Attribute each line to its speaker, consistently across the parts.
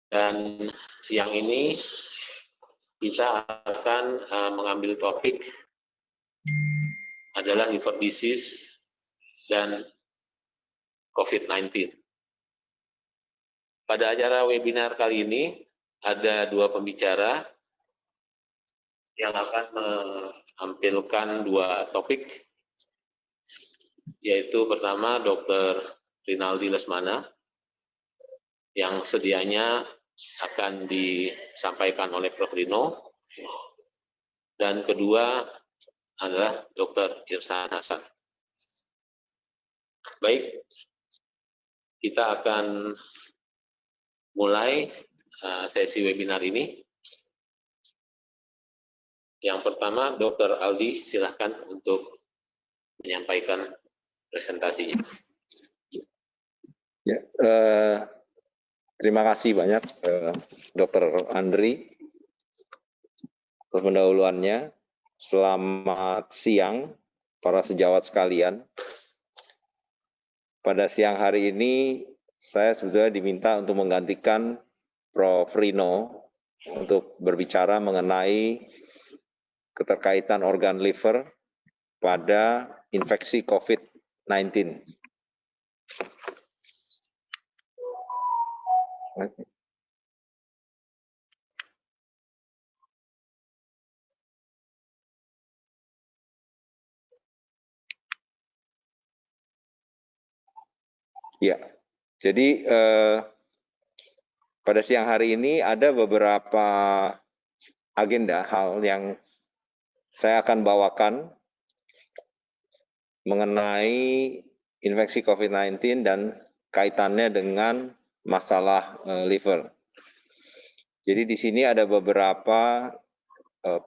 Speaker 1: Dan siang ini kita akan mengambil topik adalah liver disease dan COVID-19. Pada acara webinar kali ini ada dua pembicara yang akan menampilkan dua topik, yaitu pertama Dr. Rinaldi Lesmana yang sedianya akan disampaikan oleh Prof. Rino, dan kedua adalah Dr. Irsan Hasan. Baik, kita akan mulai sesi webinar ini. Yang pertama, Dr. Aldi, silahkan untuk menyampaikan presentasinya.
Speaker 2: Ya, terima kasih banyak Dr. Andri atas pendahuluannya. Selamat siang para sejawat sekalian. Pada siang hari ini saya sebetulnya diminta untuk menggantikan Prof. Rino untuk berbicara mengenai keterkaitan organ liver pada infeksi COVID-19. Ya, jadi pada siang hari ini ada beberapa agenda hal yang saya akan bawakan mengenai infeksi COVID-19 dan kaitannya dengan masalah liver. Jadi di sini ada beberapa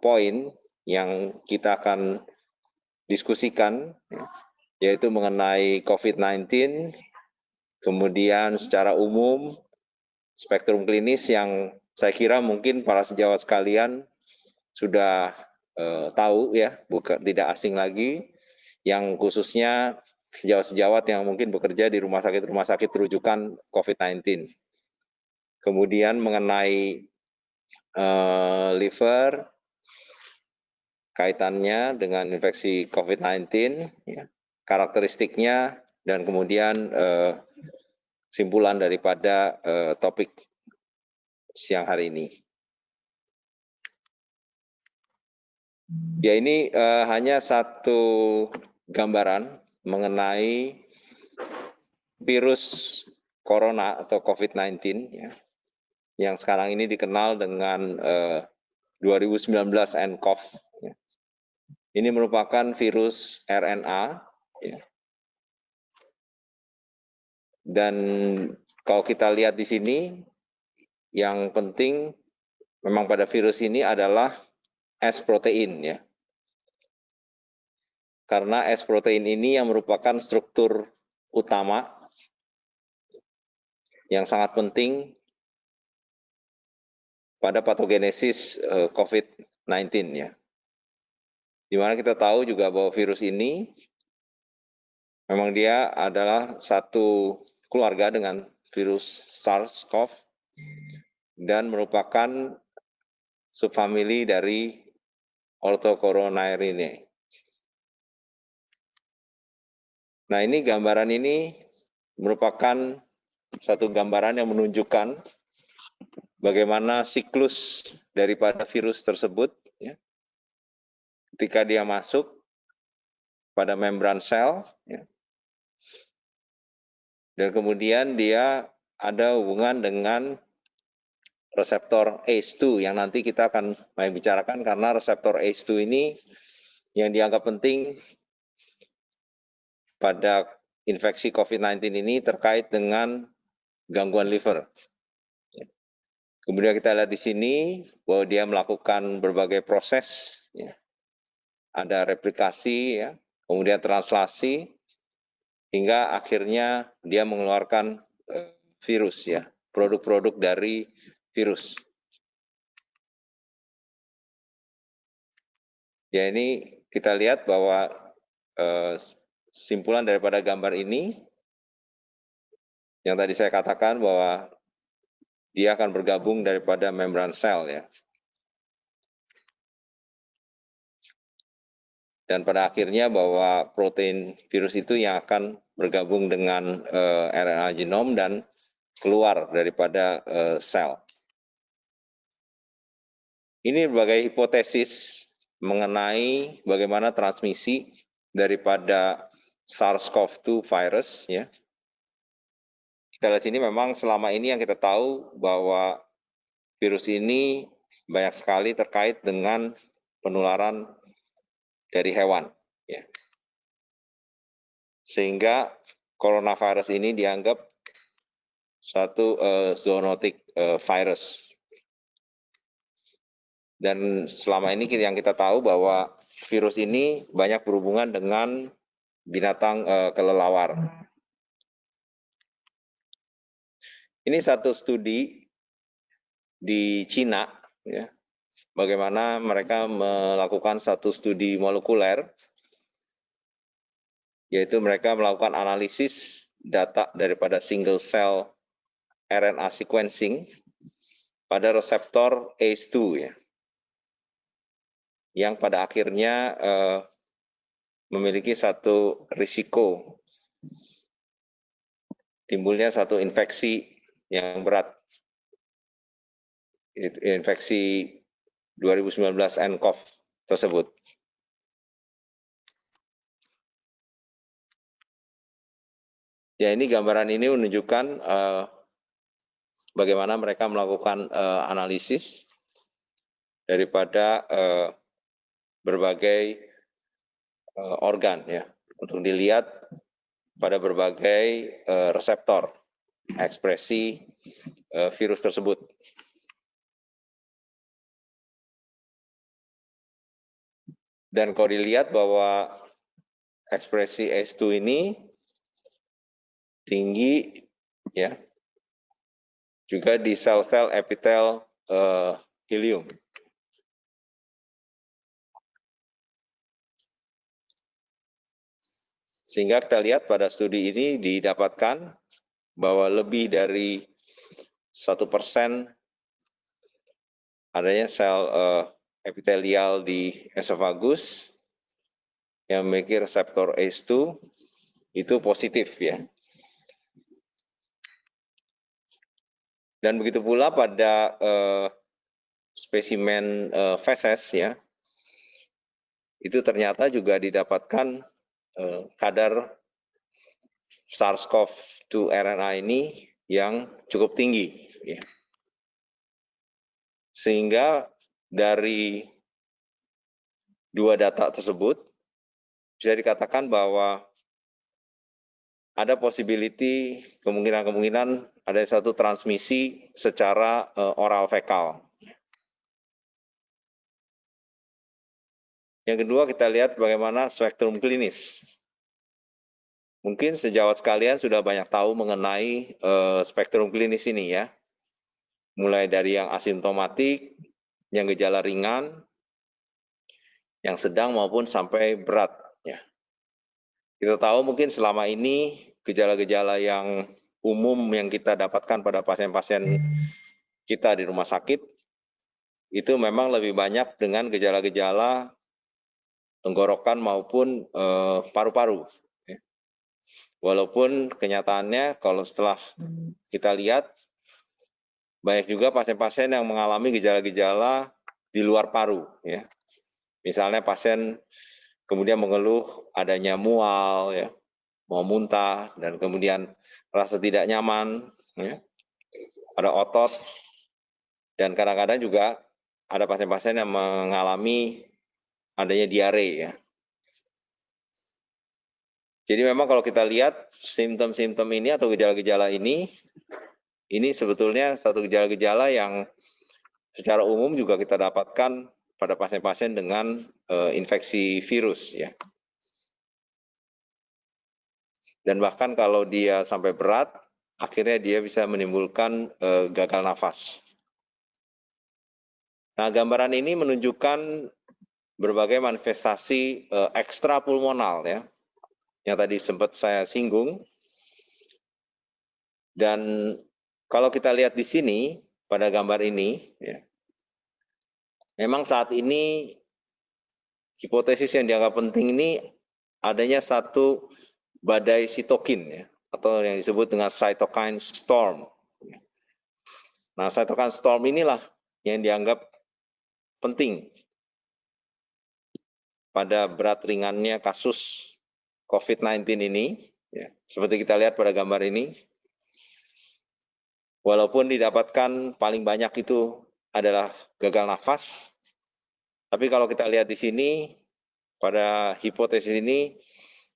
Speaker 2: poin yang kita akan diskusikan, yaitu mengenai COVID-19, kemudian secara umum, spektrum klinis yang saya kira mungkin para sejawat sekalian sudah tahu ya, tidak asing lagi, yang khususnya sejawat-sejawat yang mungkin bekerja di rumah sakit rujukan COVID-19. Kemudian mengenai liver, kaitannya dengan infeksi COVID-19, ya, karakteristiknya, dan kemudian simpulan daripada topik siang hari ini. Ya, ini hanya satu gambaran mengenai virus corona atau COVID-19 ya, yang sekarang ini dikenal dengan 2019 nCoV. Ya. Ini merupakan virus RNA. Ya. Dan kalau kita lihat di sini, yang penting memang pada virus ini adalah S protein ya. Karena S protein ini yang merupakan struktur utama yang sangat penting pada patogenesis COVID-19 ya. Di mana kita tahu juga bahwa virus ini memang dia adalah satu keluarga dengan virus SARS-CoV dan merupakan subfamili dari Orthocoronavirinae. Nah, ini gambaran ini merupakan satu gambaran yang menunjukkan bagaimana siklus daripada virus tersebut ya, ketika dia masuk pada membran sel ya, dan kemudian dia ada hubungan dengan reseptor ACE2 yang nanti kita akan bicarakan, karena reseptor ACE2 ini yang dianggap penting pada infeksi COVID-19 ini terkait dengan gangguan liver. Kemudian kita lihat di sini bahwa dia melakukan berbagai proses, ya. Ada replikasi, ya, kemudian translasi, hingga akhirnya dia mengeluarkan virus, ya, produk-produk dari virus. Ya, ini kita lihat bahwa simpulan daripada gambar ini, yang tadi saya katakan bahwa dia akan bergabung daripada membran sel ya. Dan pada akhirnya bahwa protein virus itu yang akan bergabung dengan RNA genom dan keluar daripada sel. Ini berbagai hipotesis mengenai bagaimana transmisi daripada SARS-CoV-2 virus ya. Kita lihat sini memang selama ini yang kita tahu bahwa virus ini banyak sekali terkait dengan penularan dari hewan ya. Sehingga coronavirus ini dianggap suatu zoonotic virus. Dan selama ini yang kita tahu bahwa virus ini banyak berhubungan dengan binatang kelelawar. Ini satu studi di Cina, ya, bagaimana mereka melakukan satu studi molekuler, yaitu mereka melakukan analisis data daripada single cell RNA sequencing pada reseptor ACE2, ya, yang pada akhirnya memiliki satu risiko timbulnya satu infeksi yang berat, infeksi 2019 nCoV tersebut. Ya, ini gambaran ini menunjukkan bagaimana mereka melakukan analisis daripada berbagai organ ya, untuk dilihat pada berbagai reseptor ekspresi virus tersebut. Dan kalau dilihat bahwa ekspresi ACE2 ini tinggi ya, juga di sel-sel epitel ileum. Sehingga kita lihat pada studi ini didapatkan bahwa lebih dari 1% adanya sel epitelial di esofagus yang memiliki reseptor ACE2 itu positif ya. Dan begitu pula pada spesimen feses ya, itu ternyata juga didapatkan kadar SARS-CoV-2 RNA ini yang cukup tinggi. Ya. Sehingga dari dua data tersebut bisa dikatakan bahwa ada possibility, kemungkinan ada satu transmisi secara oral fekal. Yang kedua kita lihat bagaimana spektrum klinis. Mungkin sejawat sekalian sudah banyak tahu mengenai spektrum klinis ini ya. Mulai dari yang asimptomatik, yang gejala ringan, yang sedang maupun sampai berat. Ya. Kita tahu mungkin selama ini gejala-gejala yang umum yang kita dapatkan pada pasien-pasien kita di rumah sakit, itu memang lebih banyak dengan gejala-gejala tenggorokan maupun paru-paru. Walaupun kenyataannya kalau setelah kita lihat, banyak juga pasien-pasien yang mengalami gejala-gejala di luar paru. Ya. Misalnya pasien kemudian mengeluh adanya mual, ya, mau muntah, dan kemudian rasa tidak nyaman, ya, ada otot, dan kadang-kadang juga ada pasien-pasien yang mengalami adanya diare. Ya. Jadi memang kalau kita lihat simptom-simptom ini atau gejala-gejala ini sebetulnya satu gejala-gejala yang secara umum juga kita dapatkan pada pasien-pasien dengan infeksi virus. Ya. Dan bahkan kalau dia sampai berat, akhirnya dia bisa menimbulkan gagal nafas. Nah, gambaran ini menunjukkan berbagai manifestasi ekstrapulmonal ya, yang tadi sempat saya singgung. Dan kalau kita lihat di sini pada gambar ini, ya, memang saat ini hipotesis yang dianggap penting ini adanya satu badai sitokin, ya, atau yang disebut dengan cytokine storm. Nah, cytokine storm inilah yang dianggap penting pada berat ringannya kasus COVID-19 ini, ya, seperti kita lihat pada gambar ini. Walaupun didapatkan paling banyak itu adalah gagal nafas, tapi kalau kita lihat di sini, pada hipotesis ini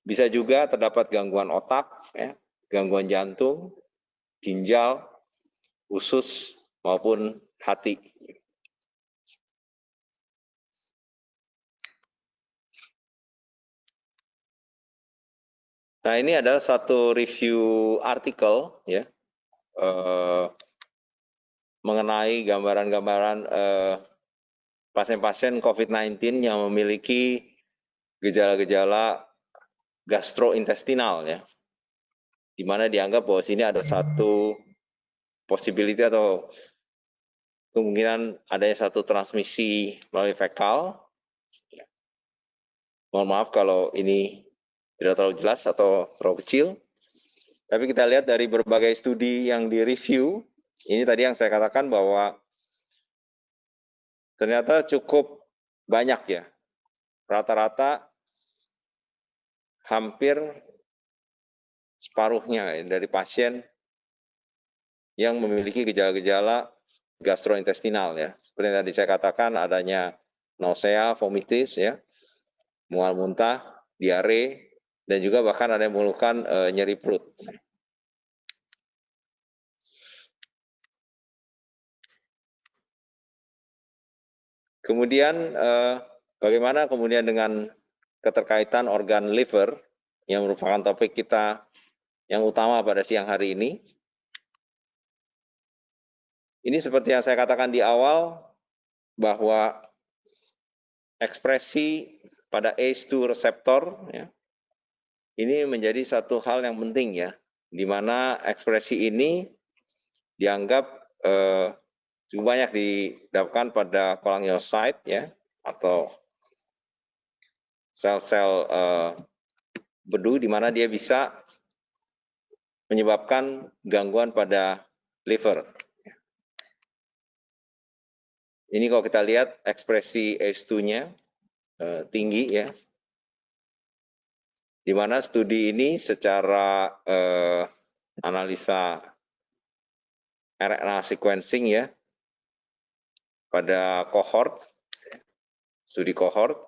Speaker 2: bisa juga terdapat gangguan otak, ya, gangguan jantung, ginjal, usus, maupun hati. Nah, ini adalah satu review artikel, ya, mengenai gambaran-gambaran pasien-pasien COVID-19 yang memiliki gejala-gejala gastrointestinal, ya, di mana dianggap bahwa sini ada satu possibility atau kemungkinan adanya satu transmisi melalui fekal. Mohon maaf kalau ini tidak terlalu jelas atau terlalu kecil. Tapi kita lihat dari berbagai studi yang direview, ini tadi yang saya katakan bahwa ternyata cukup banyak, ya. Rata-rata hampir separuhnya dari pasien yang memiliki gejala-gejala gastrointestinal, ya. Seperti yang tadi saya katakan, adanya nausea, vomitis, ya, mual muntah, diare, dan juga bahkan ada yang mengeluhkan nyeri perut. Kemudian bagaimana kemudian dengan keterkaitan organ liver yang merupakan topik kita yang utama pada siang hari ini. Ini seperti yang saya katakan di awal bahwa ekspresi pada ACE2 reseptor, ya, ini menjadi satu hal yang penting, ya, di mana ekspresi ini dianggap cukup banyak didapatkan pada cholangiocyte, ya, atau sel-sel bedu di mana dia bisa menyebabkan gangguan pada liver. Ini kalau kita lihat ekspresi ACE2-nya tinggi, ya, di mana studi ini secara analisa RNA sequencing, ya, pada kohort, studi kohort.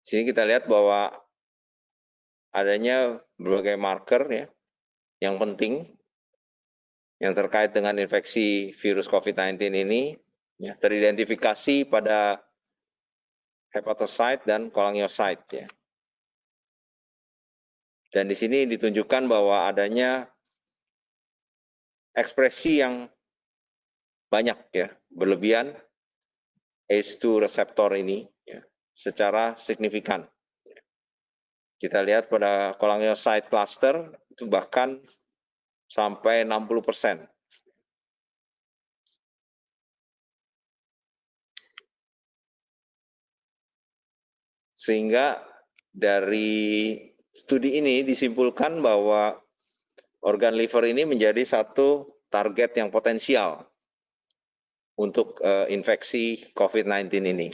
Speaker 2: Sini kita lihat bahwa adanya berbagai marker, ya, yang penting yang terkait dengan infeksi virus COVID-19 ini, ya, teridentifikasi pada hepatocyte dan cholangiocyte, ya. Dan di sini ditunjukkan bahwa adanya ekspresi yang banyak, ya, berlebihan ACE2 reseptor ini, ya, secara signifikan. Kita lihat pada cholangiocyte cluster itu bahkan sampai 60%. Sehingga dari studi ini disimpulkan bahwa organ liver ini menjadi satu target yang potensial untuk infeksi COVID-19 ini.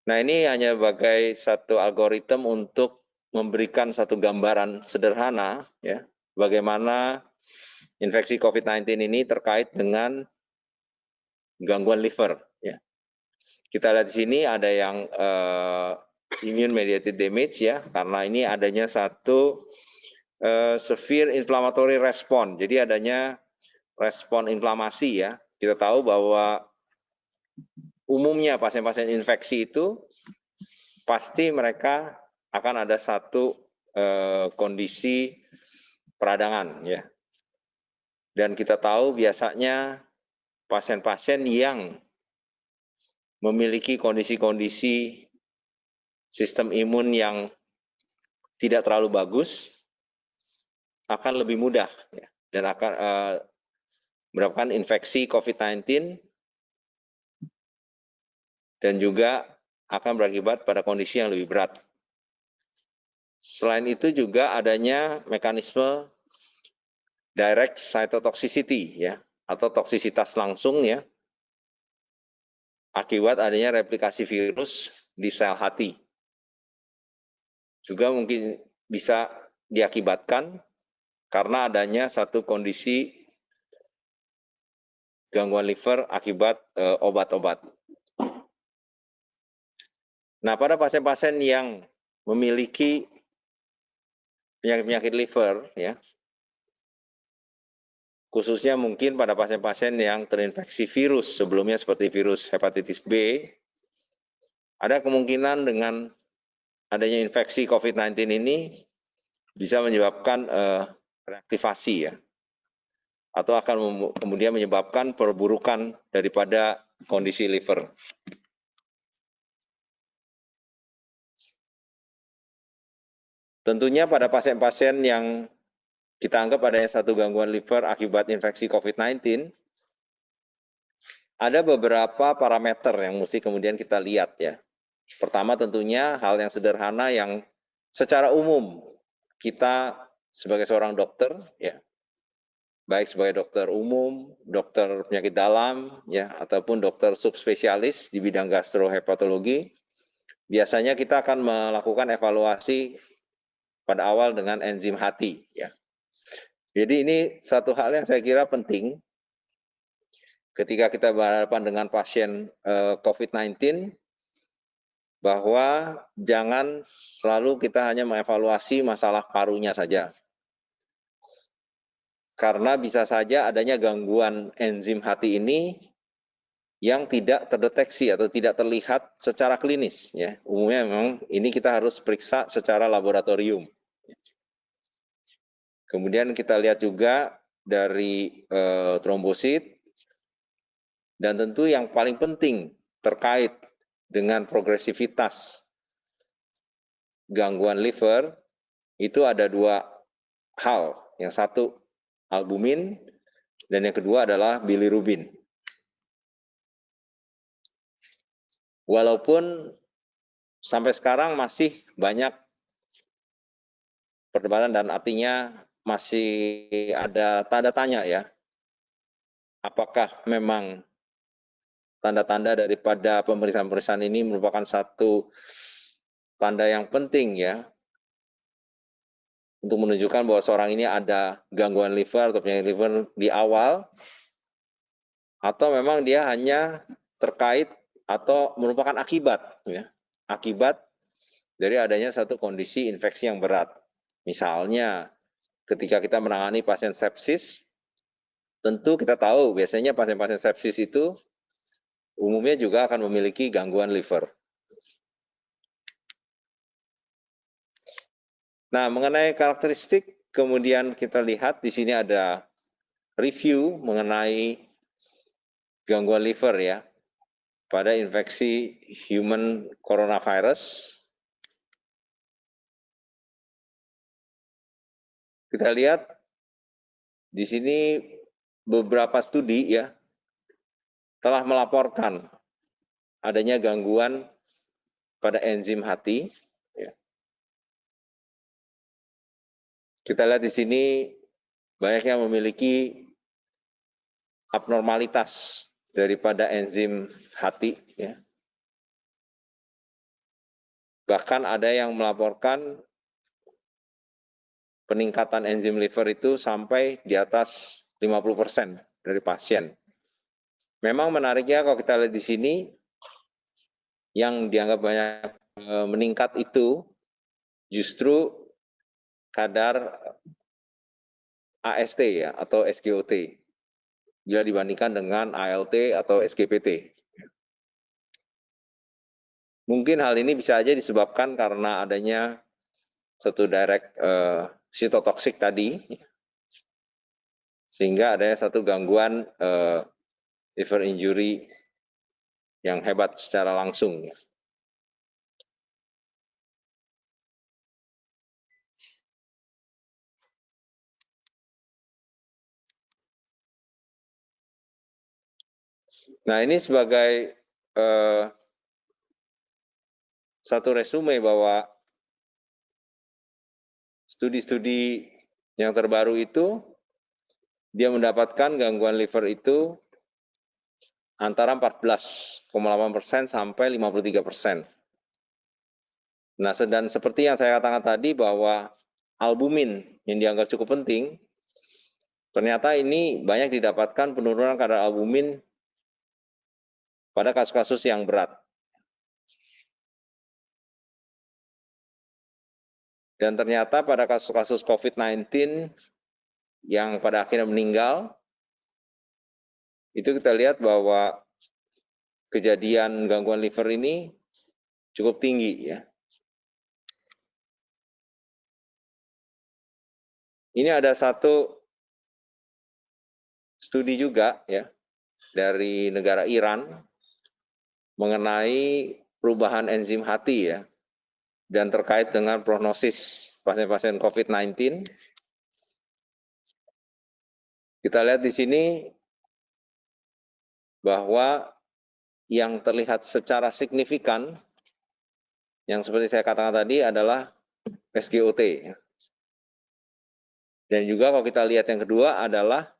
Speaker 2: Nah, ini hanya sebagai satu algoritma untuk memberikan satu gambaran sederhana, ya, bagaimana infeksi COVID-19 ini terkait dengan gangguan liver, ya. Kita lihat di sini ada yang immune mediated damage, ya, karena ini adanya satu severe inflammatory response. Jadi adanya respon inflamasi, ya. Kita tahu bahwa umumnya pasien-pasien infeksi itu pasti mereka akan ada satu kondisi peradangan, ya. Dan kita tahu biasanya pasien-pasien yang memiliki kondisi-kondisi sistem imun yang tidak terlalu bagus, akan lebih mudah ya, dan akan mendapatkan infeksi COVID-19 dan juga akan berakibat pada kondisi yang lebih berat. Selain itu juga adanya mekanisme direct cytotoxicity ya, atau toksisitas langsung ya, akibat adanya replikasi virus di sel hati. Juga mungkin bisa diakibatkan karena adanya satu kondisi gangguan liver akibat obat-obat. Nah, pada pasien-pasien yang memiliki penyakit liver, ya, khususnya mungkin pada pasien-pasien yang terinfeksi virus sebelumnya seperti virus hepatitis B, ada kemungkinan dengan adanya infeksi COVID-19 ini bisa menyebabkan reaktivasi ya, atau akan kemudian menyebabkan perburukan daripada kondisi liver. Tentunya pada pasien-pasien yang kita anggap adanya satu gangguan liver akibat infeksi COVID-19, ada beberapa parameter yang mesti kemudian kita lihat ya. Pertama tentunya hal yang sederhana yang secara umum kita sebagai seorang dokter ya, baik sebagai dokter umum, dokter penyakit dalam ya, ataupun dokter subspesialis di bidang gastrohepatologi, biasanya kita akan melakukan evaluasi pada awal dengan enzim hati ya. Jadi ini satu hal yang saya kira penting ketika kita berhadapan dengan pasien COVID-19, bahwa jangan selalu kita hanya mengevaluasi masalah parunya saja. Karena bisa saja adanya gangguan enzim hati ini yang tidak terdeteksi atau tidak terlihat secara klinis ya. Umumnya memang ini kita harus periksa secara laboratorium. Kemudian kita lihat juga dari trombosit, dan tentu yang paling penting terkait dengan progresivitas gangguan liver itu ada dua hal. Yang satu albumin dan yang kedua adalah bilirubin. Walaupun sampai sekarang masih banyak perdebatan dan artinya masih ada tanda tanya ya. Apakah memang tanda-tanda daripada pemeriksaan-pemeriksaan ini merupakan satu tanda yang penting ya untuk menunjukkan bahwa seorang ini ada gangguan liver atau penyakit liver di awal, atau memang dia hanya terkait atau merupakan akibat ya, akibat dari adanya satu kondisi infeksi yang berat. Misalnya ketika kita menangani pasien sepsis, tentu kita tahu biasanya pasien-pasien sepsis itu umumnya juga akan memiliki gangguan liver. Nah, mengenai karakteristik, kemudian kita lihat di sini ada review mengenai gangguan liver ya pada infeksi human coronavirus. Kita lihat di sini beberapa studi ya telah melaporkan adanya gangguan pada enzim hati. Ya. Kita lihat di sini banyak yang memiliki abnormalitas daripada enzim hati. Ya. Bahkan ada yang melaporkan peningkatan enzim liver itu sampai di atas 50% dari pasien. Memang menariknya kalau kita lihat di sini, yang dianggap banyak meningkat itu justru kadar AST ya, atau SGOT, bila dibandingkan dengan ALT atau SGPT. Mungkin hal ini bisa saja disebabkan karena adanya satu direct cytotoxic tadi, sehingga ada satu gangguan liver injury yang hebat secara langsung. Nah, ini sebagai satu resume bahwa studi-studi yang terbaru itu dia mendapatkan gangguan liver itu antara 14,8% sampai 53%. Nah, dan seperti yang saya katakan tadi bahwa albumin yang dianggap cukup penting, ternyata ini banyak didapatkan penurunan kadar albumin pada kasus-kasus yang berat. Dan ternyata pada kasus-kasus COVID-19 yang pada akhirnya meninggal, itu kita lihat bahwa kejadian gangguan liver ini cukup tinggi ya. Ini ada satu studi juga ya dari negara Iran mengenai perubahan enzim hati ya dan terkait dengan prognosis pasien-pasien COVID-19. Kita lihat di sini bahwa yang terlihat secara signifikan yang seperti saya katakan tadi adalah SGOT. Dan juga kalau kita lihat yang kedua adalah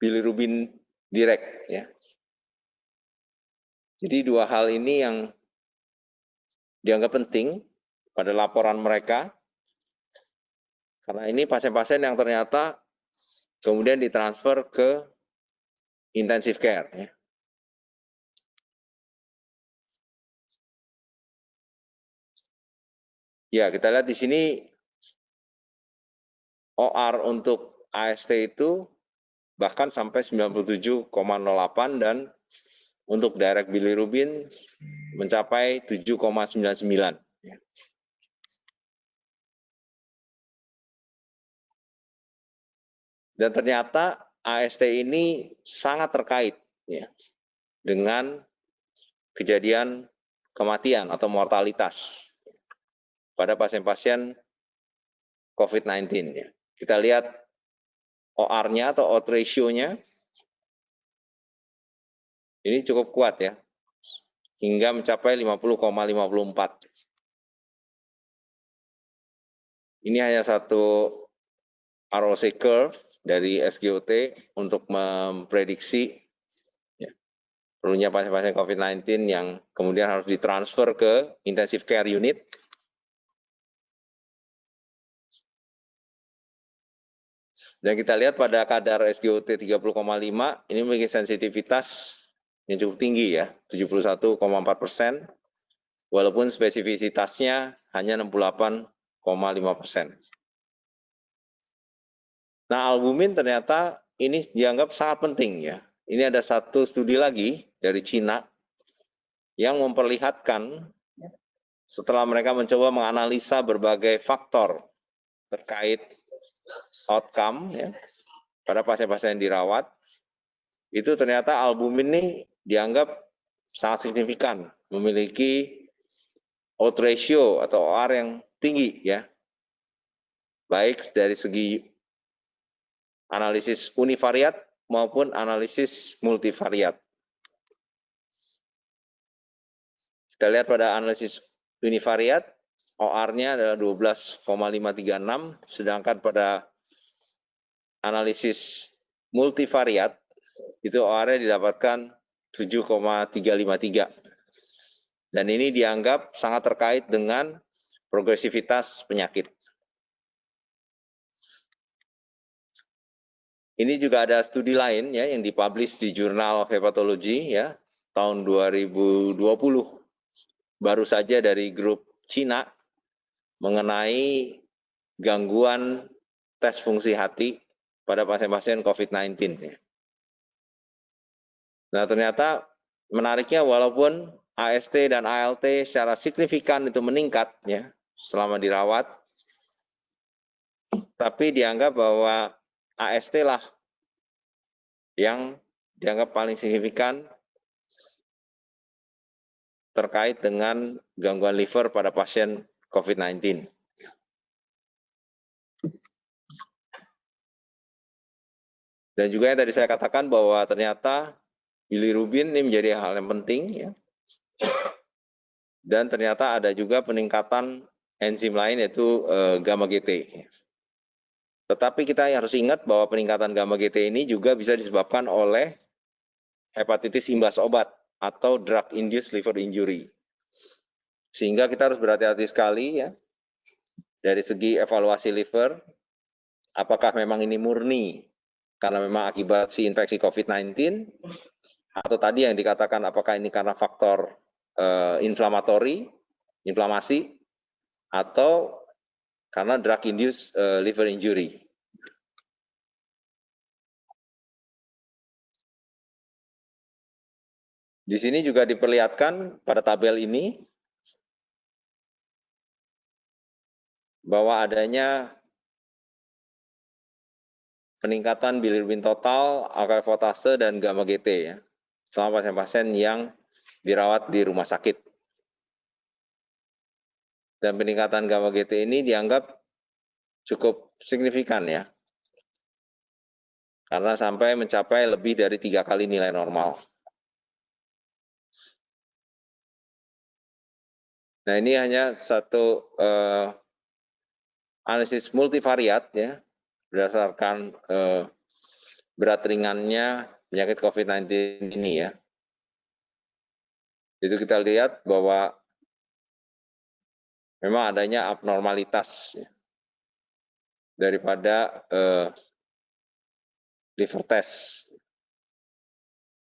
Speaker 2: bilirubin direct ya. Jadi dua hal ini yang dianggap penting pada laporan mereka karena ini pasien-pasien yang ternyata kemudian ditransfer ke intensive care ya. Ya, kita lihat di sini OR untuk AST itu bahkan sampai 97,08 dan untuk direct bilirubin mencapai 7,99. Dan ternyata AST ini sangat terkait ya, dengan kejadian kematian atau mortalitas pada pasien-pasien COVID-19. Ya. Kita lihat OR-nya atau odds ratio-nya ini cukup kuat ya, hingga mencapai 50,54. Ini hanya satu ROC curve dari SGOT untuk memprediksi ya, perlunya pasien-pasien COVID-19 yang kemudian harus ditransfer ke intensive care unit. Dan kita lihat pada kadar SGOT 30,5 ini memiliki sensitivitas yang cukup tinggi ya, 71,4%, walaupun spesifisitasnya hanya 68,5%. Nah, albumin ternyata ini dianggap sangat penting ya. Ini ada satu studi lagi dari Cina yang memperlihatkan setelah mereka mencoba menganalisa berbagai faktor terkait outcome ya, pada pasien-pasien yang dirawat, itu ternyata albumin ini dianggap sangat signifikan, memiliki odds ratio atau OR yang tinggi ya, baik dari segi analisis univariat maupun analisis multivariat. Kita lihat pada analisis univariat, OR-nya adalah 12,536, sedangkan pada analisis multivariat, itu OR-nya didapatkan 7,353. Dan ini dianggap sangat terkait dengan progresivitas penyakit. Ini juga ada studi lain ya yang dipublish di Journal of Hepatology ya tahun 2020. Baru saja dari grup Cina mengenai gangguan tes fungsi hati pada pasien-pasien COVID-19. Nah, ternyata menariknya walaupun AST dan ALT secara signifikan itu meningkat ya selama dirawat, tapi dianggap bahwa AST lah yang dianggap paling signifikan terkait dengan gangguan liver pada pasien COVID-19. Dan juga yang tadi saya katakan bahwa ternyata bilirubin ini menjadi hal yang penting ya. Dan ternyata ada juga peningkatan enzim lain yaitu gamma GT. Tetapi kita harus ingat bahwa peningkatan gamma GT ini juga bisa disebabkan oleh hepatitis imbas obat atau drug induced liver injury. Sehingga kita harus berhati-hati sekali ya dari segi evaluasi liver, apakah memang ini murni karena memang akibat si infeksi COVID-19 atau tadi yang dikatakan apakah ini karena faktor inflamasi atau karena drug induced liver injury. Di sini juga diperlihatkan pada tabel ini bahwa adanya peningkatan bilirubin total, alkali fotase, dan gamma GT ya, selama pasien-pasien yang dirawat di rumah sakit. Dan peningkatan gamma GT ini dianggap cukup signifikan ya, karena sampai mencapai lebih dari 3 kali nilai normal. Nah ini hanya satu analisis multivariat ya, berdasarkan berat ringannya penyakit COVID-19 ini ya. Itu kita lihat bahwa memang adanya abnormalitas ya, daripada liver test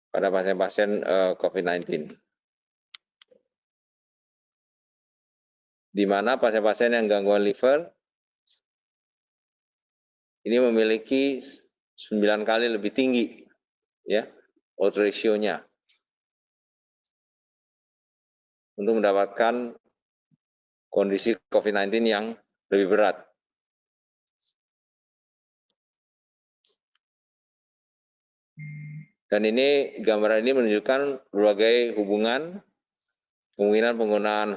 Speaker 2: pada pasien-pasien COVID-19. Di mana pasien-pasien yang gangguan liver ini memiliki 9 kali lebih tinggi ya odds ratio-nya untuk mendapatkan kondisi COVID-19 yang lebih berat. Dan ini gambaran ini menunjukkan berbagai hubungan kemungkinan penggunaan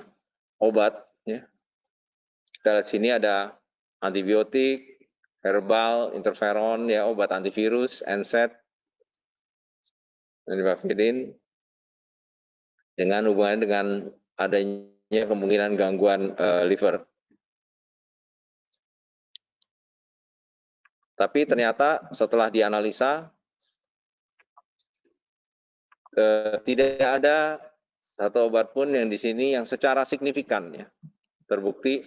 Speaker 2: obat ya. Kita lihat sini ada antibiotik, herbal, interferon ya, obat antivirus, NSAID, dan ribavirin dengan hubungannya dengan adanya kemungkinan gangguan liver. Tapi ternyata setelah dianalisa tidak ada satu obat pun yang di sini yang secara signifikan ya terbukti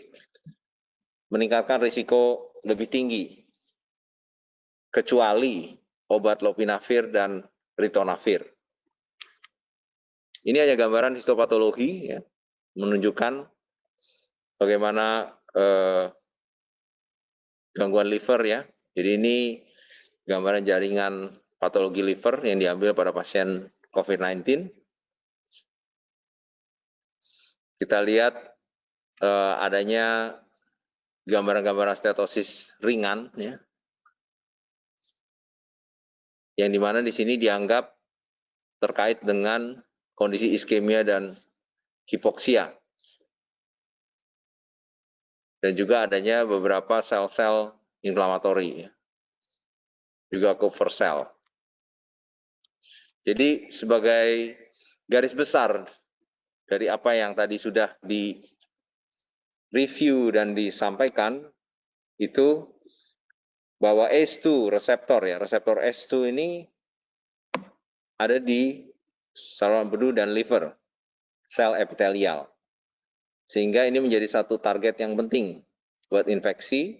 Speaker 2: meningkatkan risiko lebih tinggi kecuali obat lopinavir dan ritonavir. Ini hanya gambaran histopatologi ya, menunjukkan bagaimana gangguan liver ya. Jadi ini gambaran jaringan patologi liver yang diambil pada pasien COVID-19. Kita lihat adanya gambaran-gambaran stetosis ringan ya, yang dimana di sini dianggap terkait dengan kondisi iskemia dan hipoksia. Dan juga adanya beberapa sel-sel inflamatori, juga Kupffer cell. Jadi sebagai garis besar dari apa yang tadi sudah di-review dan disampaikan, itu bahwa ACE2 reseptor ya, reseptor ACE2 ini ada di saluran empedu dan liver, sel epitelial. Sehingga ini menjadi satu target yang penting buat infeksi.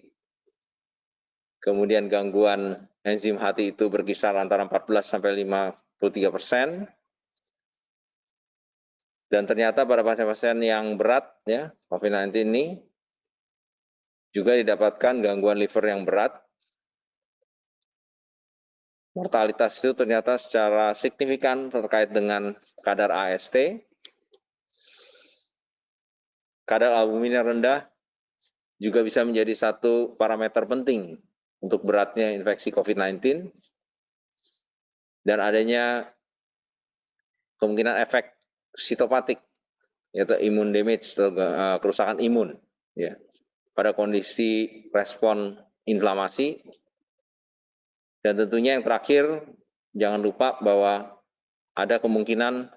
Speaker 2: Kemudian gangguan enzim hati itu berkisar antara 14 sampai 53%. Dan ternyata pada pasien-pasien yang berat ya, COVID-19 ini juga didapatkan gangguan liver yang berat. Mortalitas itu ternyata secara signifikan terkait dengan kadar AST. Kadar albumin yang rendah juga bisa menjadi satu parameter penting untuk beratnya infeksi COVID-19 dan adanya kemungkinan efek sitopatik, yaitu imun damage, kerusakan imun ya, pada kondisi respon inflamasi. Dan tentunya yang terakhir, jangan lupa bahwa ada kemungkinan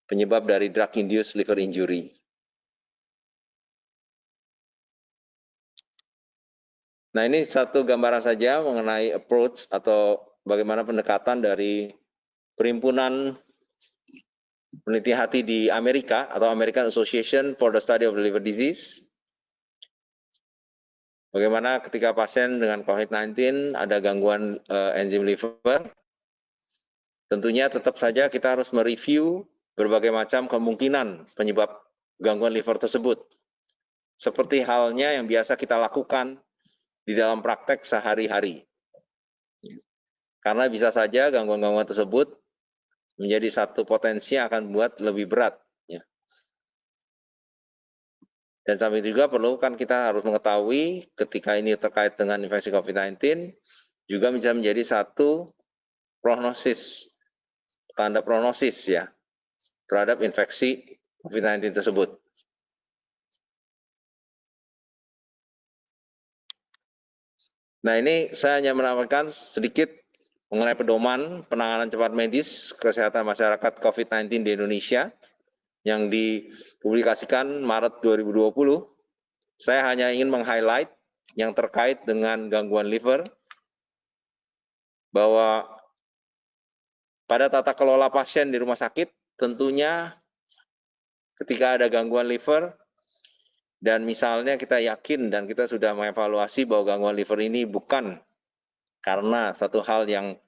Speaker 2: penyebab dari drug-induced liver injury. Nah, ini satu gambaran saja mengenai approach atau bagaimana pendekatan dari Perhimpunan Peneliti Hati di Amerika atau American Association for the Study of the Liver Disease. Bagaimana ketika pasien dengan COVID-19 ada gangguan enzim liver, tentunya tetap saja kita harus mereview berbagai macam kemungkinan penyebab gangguan liver tersebut. Seperti halnya yang biasa kita lakukan di dalam praktek sehari-hari. Karena bisa saja gangguan-gangguan tersebut menjadi satu potensi yang akan membuat lebih berat. Dan sampai juga perlu kan kita harus mengetahui ketika ini terkait dengan infeksi COVID-19 juga bisa menjadi satu prognosis, tanda prognosis ya terhadap infeksi COVID-19 tersebut. Nah, ini saya hanya menambahkan sedikit mengenai pedoman penanganan cepat medis kesehatan masyarakat COVID-19 di Indonesia yang dipublikasikan Maret 2020. Saya hanya ingin meng-highlight yang terkait dengan gangguan liver, bahwa pada tata kelola pasien di rumah sakit, tentunya ketika ada gangguan liver, dan misalnya kita yakin dan kita sudah mengevaluasi bahwa gangguan liver ini bukan karena satu hal yang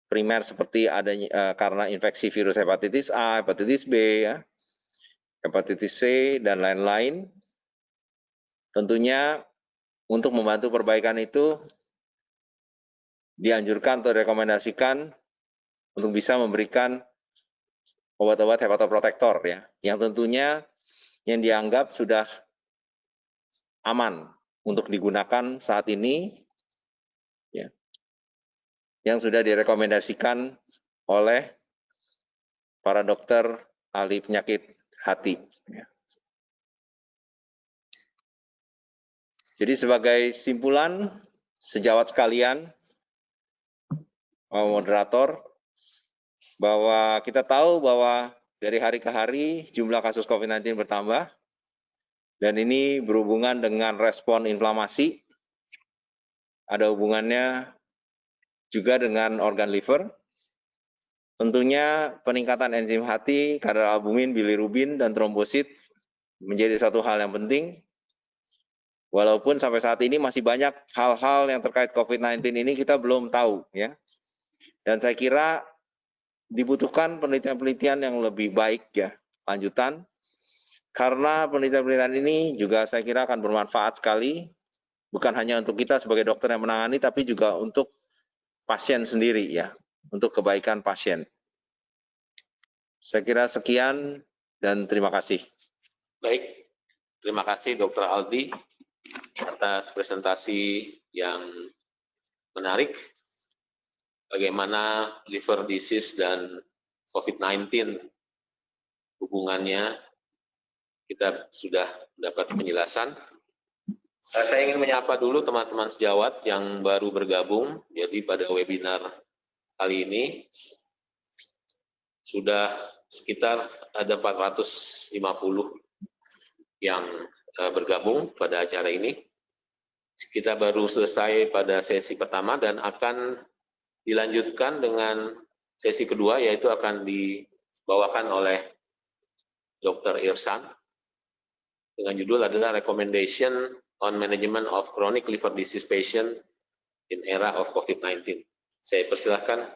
Speaker 2: primer seperti adanya karena infeksi virus hepatitis A, hepatitis B, ya, hepatitis C, dan lain-lain. Tentunya untuk membantu perbaikan itu dianjurkan atau direkomendasikan untuk bisa memberikan obat-obat hepatoprotektor ya, yang tentunya yang dianggap sudah aman untuk digunakan saat ini, ya, yang sudah direkomendasikan oleh para dokter ahli penyakit hati. Ya. Jadi sebagai simpulan, sejawat sekalian, moderator, bahwa kita tahu bahwa dari hari ke hari jumlah kasus COVID-19 bertambah, dan ini berhubungan dengan respon inflamasi, ada hubungannya juga dengan organ liver. Tentunya peningkatan enzim hati, kadar albumin, bilirubin, dan trombosit menjadi satu hal yang penting. Walaupun sampai saat ini masih banyak hal-hal yang terkait COVID-19 ini kita belum tahu, ya. Dan saya kira dibutuhkan penelitian-penelitian yang lebih baik, ya, lanjutan. Karena penelitian-penelitian ini juga saya kira akan bermanfaat sekali, bukan hanya untuk kita sebagai dokter yang menangani, tapi juga untuk pasien sendiri, ya, untuk kebaikan pasien. Saya kira sekian dan terima kasih.
Speaker 1: Baik, terima kasih Dr. Aldi atas presentasi yang menarik. Bagaimana liver disease dan COVID-19 hubungannya, kita sudah dapat penjelasan. Saya ingin menyapa dulu teman-teman sejawat yang baru bergabung. Jadi pada webinar kali ini sudah sekitar ada 450 yang bergabung pada acara ini. Kita baru selesai pada sesi pertama dan akan dilanjutkan dengan sesi kedua, yaitu akan dibawakan oleh Dr. Irsan dengan judul adalah Recommendation on Management of Chronic Liver Disease Patient in Era of COVID-19. Saya persilahkan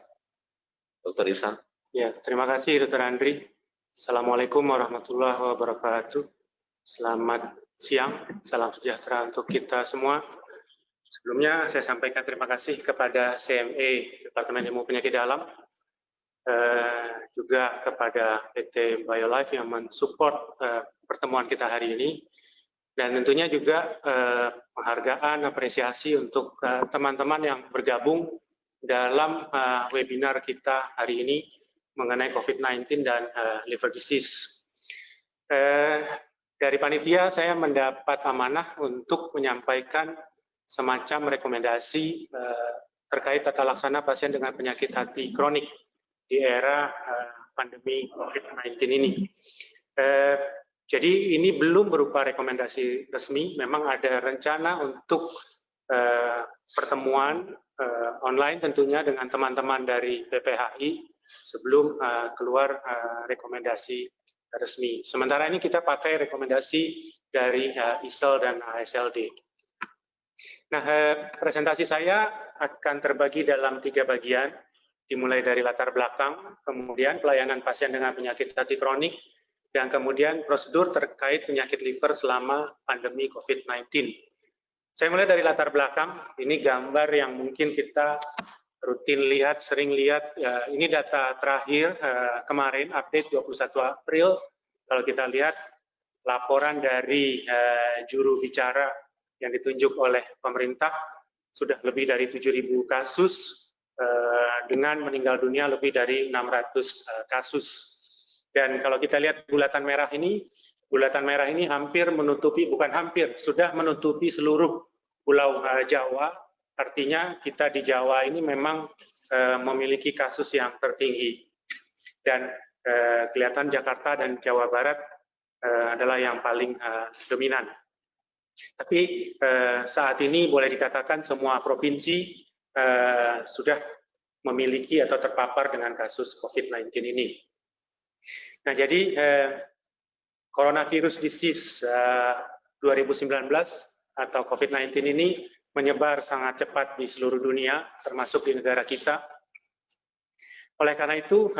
Speaker 1: Dr. Irsan.
Speaker 3: Ya, terima kasih Dr. Andri. Assalamualaikum warahmatullahi wabarakatuh. Selamat siang, salam sejahtera untuk kita semua. Sebelumnya saya sampaikan terima kasih kepada CME Departemen Ilmu Penyakit Dalam, juga kepada PT BioLife yang mensupport pertemuan kita hari ini, dan tentunya juga penghargaan, apresiasi untuk teman-teman yang bergabung dalam webinar kita hari ini mengenai COVID-19 dan liver disease. Dari panitia saya mendapat amanah untuk menyampaikan semacam rekomendasi terkait tata laksana pasien dengan penyakit hati kronik di era pandemi COVID-19 ini. Jadi ini belum berupa rekomendasi resmi, memang ada rencana untuk pertemuan online tentunya dengan teman-teman dari PPHI sebelum keluar rekomendasi resmi. Sementara ini kita pakai rekomendasi dari ISEL dan ASLD. Nah, presentasi saya akan terbagi dalam 3 bagian, dimulai dari latar belakang, kemudian pelayanan pasien dengan penyakit hati kronik, dan kemudian prosedur terkait penyakit liver selama pandemi COVID-19. Saya mulai dari latar belakang, ini gambar yang mungkin kita rutin lihat, sering lihat, ini data terakhir kemarin, update 21 April, kalau kita lihat laporan dari juru bicara yang ditunjuk oleh pemerintah, sudah lebih dari 7.000 kasus, dengan meninggal dunia lebih dari 600 kasus. Dan kalau kita lihat bulatan merah ini hampir menutupi, bukan hampir, sudah menutupi seluruh Pulau Jawa. Artinya kita di Jawa ini memang memiliki kasus yang tertinggi. Dan kelihatan Jakarta dan Jawa Barat adalah yang paling dominan. Tapi saat ini boleh dikatakan semua provinsi sudah memiliki atau terpapar dengan kasus COVID-19 ini. Nah, jadi coronavirus disease 2019 atau COVID-19 ini menyebar sangat cepat di seluruh dunia, termasuk di negara kita. Oleh karena itu,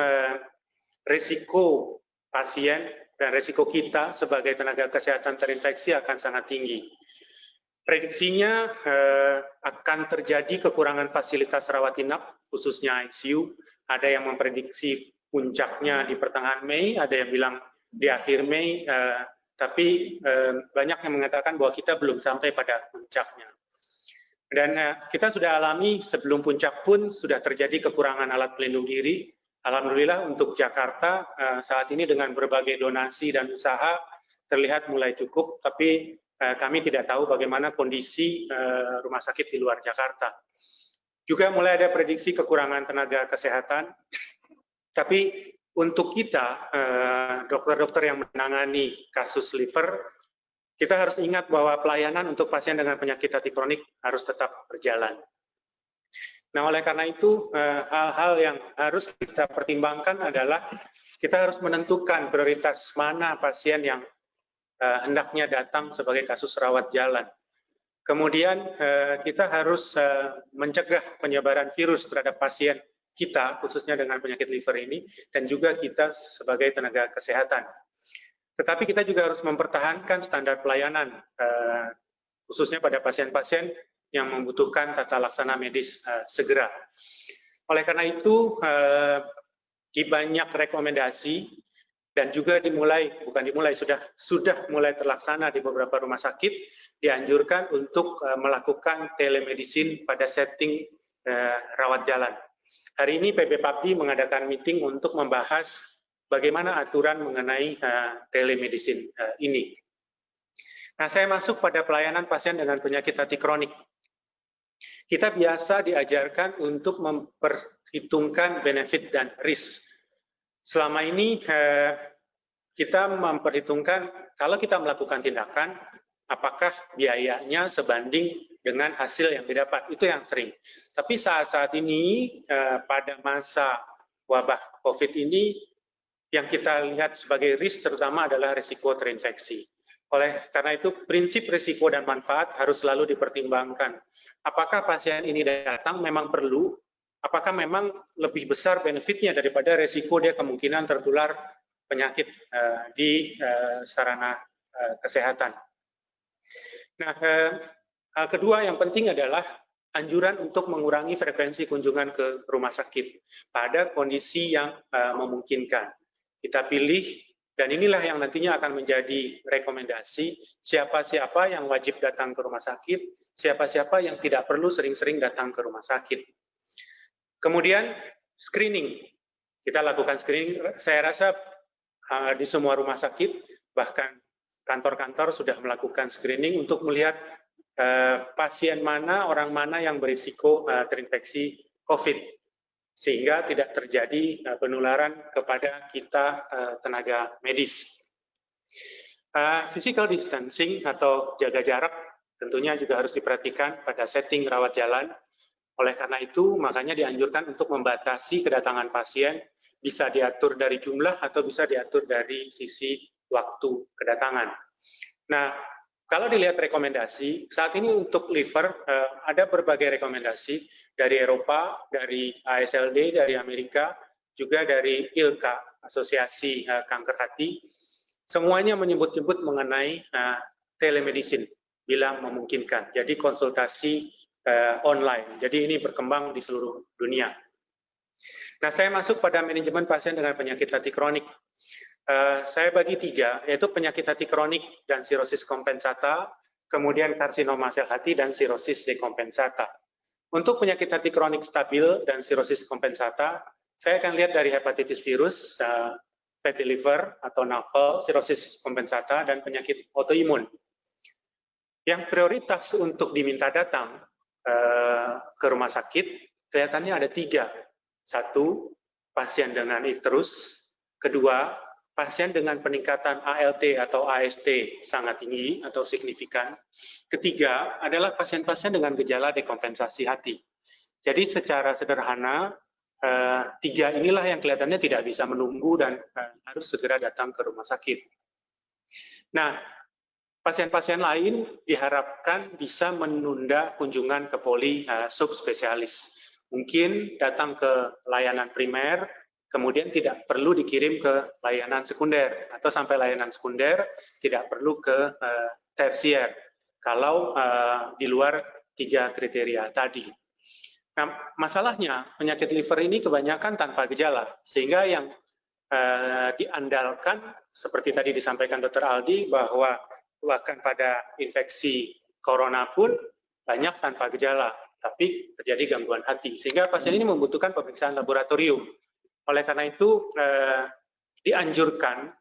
Speaker 3: risiko pasien dan risiko kita sebagai tenaga kesehatan terinfeksi akan sangat tinggi. Prediksinya akan terjadi kekurangan fasilitas rawat inap, khususnya ICU. Ada yang memprediksi puncaknya di pertengahan Mei, ada yang bilang di akhir Mei, tapi banyak yang mengatakan bahwa kita belum sampai pada puncaknya. Dan kita sudah alami sebelum puncak pun sudah terjadi kekurangan alat pelindung diri. Alhamdulillah untuk Jakarta saat ini dengan berbagai donasi dan usaha terlihat mulai cukup, tapi kami tidak tahu bagaimana kondisi rumah sakit di luar Jakarta. Juga mulai ada prediksi kekurangan tenaga kesehatan, tapi untuk kita, dokter-dokter yang menangani kasus liver, kita harus ingat bahwa pelayanan untuk pasien dengan penyakit hati kronik harus tetap berjalan. Nah, oleh karena itu, hal-hal yang harus kita pertimbangkan adalah kita harus menentukan prioritas mana pasien yang hendaknya datang sebagai kasus rawat jalan. Kemudian kita harus mencegah penyebaran virus terhadap pasien kita, khususnya dengan penyakit liver ini, dan juga kita sebagai tenaga kesehatan. Tetapi kita juga harus mempertahankan standar pelayanan, khususnya pada pasien-pasien yang membutuhkan tata laksana medis segera. Oleh karena itu, di banyak rekomendasi, dan juga sudah mulai terlaksana di beberapa rumah sakit, dianjurkan untuk melakukan telemedicine pada setting rawat jalan. Hari ini PBPAPI mengadakan meeting untuk membahas bagaimana aturan mengenai telemedicine ini. Nah, saya masuk pada pelayanan pasien dengan penyakit hati kronik. Kita biasa diajarkan untuk memperhitungkan benefit dan risk. Selama ini kita memperhitungkan kalau kita melakukan tindakan, apakah biayanya sebanding dengan hasil yang didapat, itu yang sering. Tapi saat-saat ini pada masa wabah COVID ini, yang kita lihat sebagai risk terutama adalah risiko terinfeksi. Oleh karena itu, prinsip risiko dan manfaat harus selalu dipertimbangkan. Apakah pasien ini datang memang perlu, apakah memang lebih besar benefitnya daripada risiko dia kemungkinan tertular penyakit di sarana kesehatan. Nah, hal kedua yang penting adalah anjuran untuk mengurangi frekuensi kunjungan ke rumah sakit pada kondisi yang memungkinkan. Kita pilih, dan inilah yang nantinya akan menjadi rekomendasi, siapa-siapa yang wajib datang ke rumah sakit, siapa-siapa yang tidak perlu sering-sering datang ke rumah sakit. Kemudian screening, kita lakukan screening, saya rasa di semua rumah sakit, bahkan kantor-kantor sudah melakukan screening untuk melihat pasien mana, orang mana yang berisiko terinfeksi COVID. sehingga tidak terjadi penularan kepada kita tenaga medis. Physical distancing atau jaga jarak tentunya juga harus diperhatikan pada setting rawat jalan. Oleh karena itu, makanya dianjurkan untuk membatasi kedatangan pasien, bisa diatur dari jumlah atau bisa diatur dari sisi waktu kedatangan. Nah, kalau dilihat rekomendasi, saat ini untuk liver ada berbagai rekomendasi dari Eropa, dari ASLD, dari Amerika, juga dari ILCA, Asosiasi Kanker Hati. Semuanya menyebut-nyebut mengenai telemedicine bila memungkinkan. Jadi konsultasi online. Jadi ini berkembang di seluruh dunia. Nah, saya masuk pada manajemen pasien dengan penyakit hati kronik. Saya bagi 3, yaitu penyakit hati kronik dan sirosis kompensata, kemudian karsinoma sel hati dan sirosis dekompensata. Untuk penyakit hati kronik stabil dan sirosis kompensata, saya akan lihat dari hepatitis virus, fatty liver atau navel, sirosis kompensata, dan penyakit autoimun. Yang prioritas untuk diminta datang ke rumah sakit, kelihatannya ada 3. 1, pasien dengan icterus. 2, pasien dengan peningkatan ALT atau AST sangat tinggi atau signifikan. 3 adalah pasien-pasien dengan gejala dekompensasi hati. Jadi secara sederhana, 3 inilah yang kelihatannya tidak bisa menunggu dan harus segera datang ke rumah sakit. Nah, pasien-pasien lain diharapkan bisa menunda kunjungan ke poli subspesialis. Mungkin datang ke layanan primer, kemudian tidak perlu dikirim ke layanan sekunder, atau sampai layanan sekunder tidak perlu ke tersier, kalau di luar 3 kriteria tadi. Nah, masalahnya penyakit liver ini kebanyakan tanpa gejala, sehingga yang diandalkan seperti tadi disampaikan Dr. Aldi bahwa bahkan pada infeksi corona pun banyak tanpa gejala, tapi terjadi gangguan hati, sehingga pasien ini membutuhkan pemeriksaan laboratorium. Oleh karena itu dianjurkan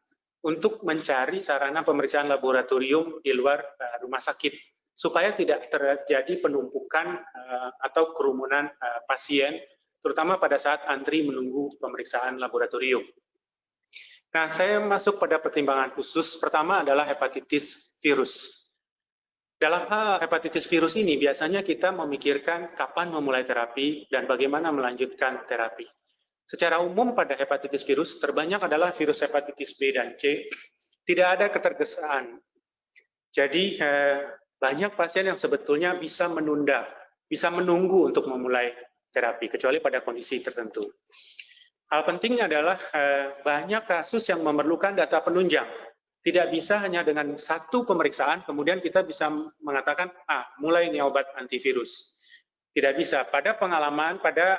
Speaker 3: untuk mencari sarana pemeriksaan laboratorium di luar rumah sakit, supaya tidak terjadi penumpukan atau kerumunan pasien, terutama pada saat antri menunggu pemeriksaan laboratorium. Nah, saya masuk pada pertimbangan khusus. Pertama adalah hepatitis virus. Dalam hal hepatitis virus ini, biasanya kita memikirkan kapan memulai terapi dan bagaimana melanjutkan terapi. Secara umum pada hepatitis virus, terbanyak adalah virus hepatitis B dan C, tidak ada ketergesaan. Jadi, banyak pasien yang sebetulnya bisa menunda, bisa menunggu untuk memulai terapi, kecuali pada kondisi tertentu. Hal pentingnya adalah banyak kasus yang memerlukan data penunjang. Tidak bisa hanya dengan 1 pemeriksaan, kemudian kita bisa mengatakan, mulai nih obat antivirus. Tidak bisa. Pada pengalaman, pada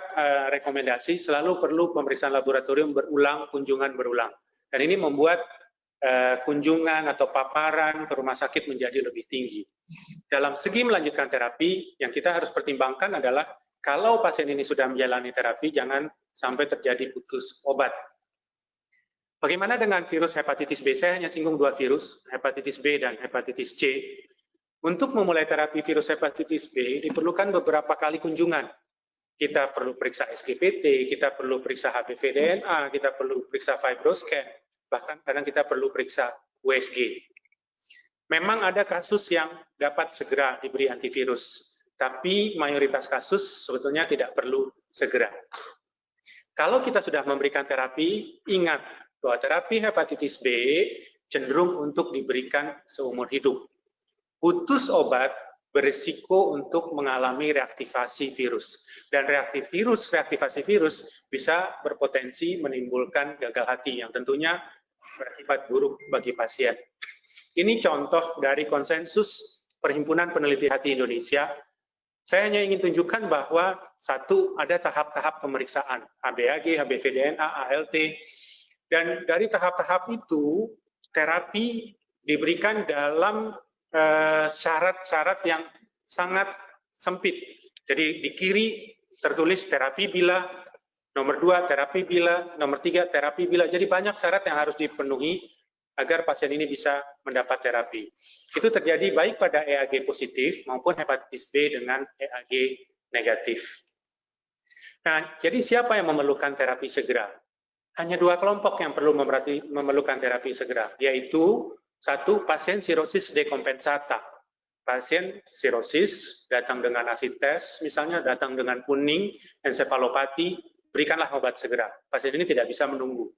Speaker 3: rekomendasi, selalu perlu pemeriksaan laboratorium berulang, kunjungan berulang. Dan ini membuat kunjungan atau paparan ke rumah sakit menjadi lebih tinggi. Dalam segi melanjutkan terapi, yang kita harus pertimbangkan adalah kalau pasien ini sudah menjalani terapi, jangan sampai terjadi putus obat. Bagaimana dengan virus hepatitis B? Saya hanya singgung 2 virus, hepatitis B dan hepatitis C. Untuk memulai terapi virus hepatitis B, diperlukan beberapa kali kunjungan. Kita perlu periksa SGPT, kita perlu periksa HBV-DNA, kita perlu periksa fibroscan, bahkan kadang kita perlu periksa USG. Memang ada kasus yang dapat segera diberi antivirus, tapi mayoritas kasus sebetulnya tidak perlu segera. Kalau kita sudah memberikan terapi, ingat bahwa terapi hepatitis B cenderung untuk diberikan seumur hidup. Putus obat berisiko untuk mengalami reaktivasi virus. Dan reaktivasi virus bisa berpotensi menimbulkan gagal hati yang tentunya berakibat buruk bagi pasien. Ini contoh dari konsensus Perhimpunan Peneliti Hati Indonesia. Saya hanya ingin tunjukkan bahwa 1, ada tahap-tahap pemeriksaan, HbAg, HBV-DNA, ALT, dan dari tahap-tahap itu, terapi diberikan dalam syarat-syarat yang sangat sempit. Jadi di kiri tertulis terapi bila, nomor 2 terapi bila, nomor 3 terapi bila. Jadi banyak syarat yang harus dipenuhi agar pasien ini bisa mendapat terapi. Itu terjadi baik pada EAG positif maupun hepatitis B dengan EAG negatif. Nah, jadi siapa yang memerlukan terapi segera? Hanya dua kelompok yang perlu memerlukan terapi segera, yaitu satu, pasien sirosis dekompensata. Pasien sirosis datang dengan asites, misalnya datang dengan kuning, ensefalopati, berikanlah obat segera. Pasien ini tidak bisa menunggu.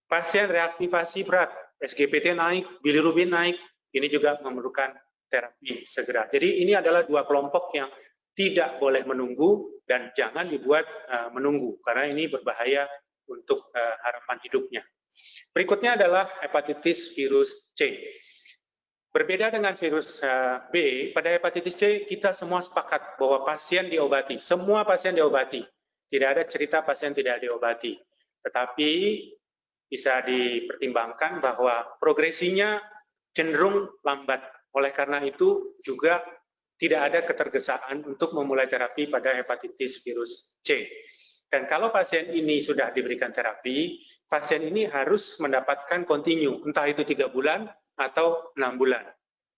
Speaker 3: Pasien reaktivasi berat, SGPT naik, bilirubin naik, ini juga memerlukan terapi segera. Jadi ini adalah dua kelompok yang tidak boleh menunggu dan jangan dibuat menunggu, karena ini berbahaya untuk harapan hidupnya. Berikutnya adalah hepatitis virus C. Berbeda dengan virus B, pada hepatitis C kita semua sepakat bahwa pasien diobati, semua pasien diobati. Tidak ada cerita pasien tidak diobati. Tetapi bisa dipertimbangkan bahwa progresinya cenderung lambat. Oleh karena itu juga tidak ada ketergesaan untuk memulai terapi pada hepatitis virus C. Dan kalau pasien ini sudah diberikan terapi, pasien ini harus mendapatkan kontinu, entah itu 3 bulan atau 6 bulan.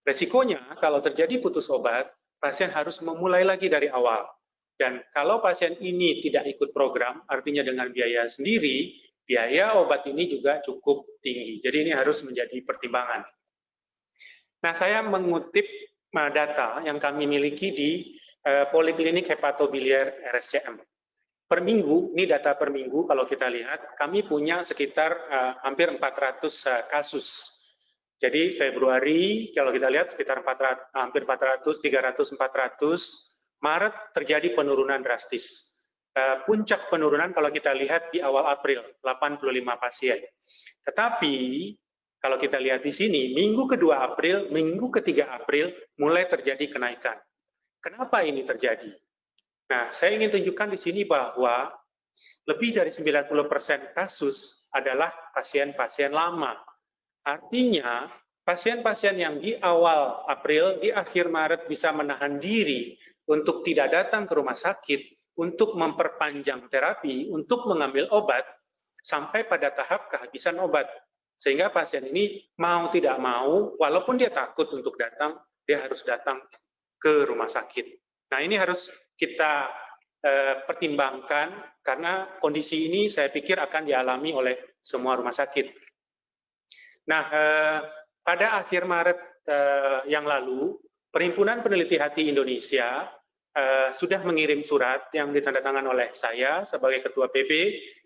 Speaker 3: Resikonya kalau terjadi putus obat, pasien harus memulai lagi dari awal. Dan kalau pasien ini tidak ikut program, artinya dengan biaya sendiri, biaya obat ini juga cukup tinggi. Jadi ini harus menjadi pertimbangan. Nah, saya mengutip data yang kami miliki di Poliklinik Hepatobiliar RSCM. Per minggu, ini data per minggu kalau kita lihat, kami punya sekitar hampir 400 kasus. Jadi Februari, kalau kita lihat sekitar hampir 400, 300, 400, Maret terjadi penurunan drastis. Puncak penurunan kalau kita lihat di awal April, 85 pasien. Tetapi kalau kita lihat di sini, minggu kedua April, minggu ketiga April, mulai terjadi kenaikan. Kenapa ini terjadi? Nah, saya ingin tunjukkan di sini bahwa lebih dari 90% kasus adalah pasien-pasien lama. Artinya, pasien-pasien yang di awal April, di akhir Maret bisa menahan diri untuk tidak datang ke rumah sakit, untuk memperpanjang terapi, untuk mengambil obat, sampai pada tahap kehabisan obat. Sehingga pasien ini mau tidak mau, walaupun dia takut untuk datang, dia harus datang ke rumah sakit. Nah, ini harus kita pertimbangkan, karena kondisi ini saya pikir akan dialami oleh semua rumah sakit. Nah, pada akhir Maret yang lalu, Perhimpunan Peneliti Hati Indonesia sudah mengirim surat yang ditandatangani oleh saya sebagai Ketua PB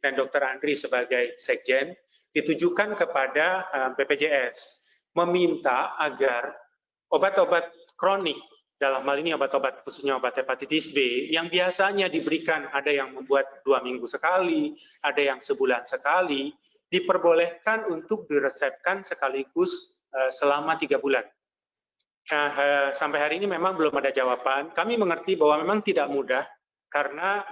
Speaker 3: dan Dr. Andri sebagai Sekjen, ditujukan kepada BPJS, meminta agar obat-obat kronik, dalam hal ini obat-obat khususnya obat hepatitis B, yang biasanya diberikan ada yang membuat 2 minggu sekali, ada yang sebulan sekali, diperbolehkan untuk diresepkan sekaligus selama 3 bulan. Nah, sampai hari ini memang belum ada jawaban. Kami mengerti bahwa memang tidak mudah, karena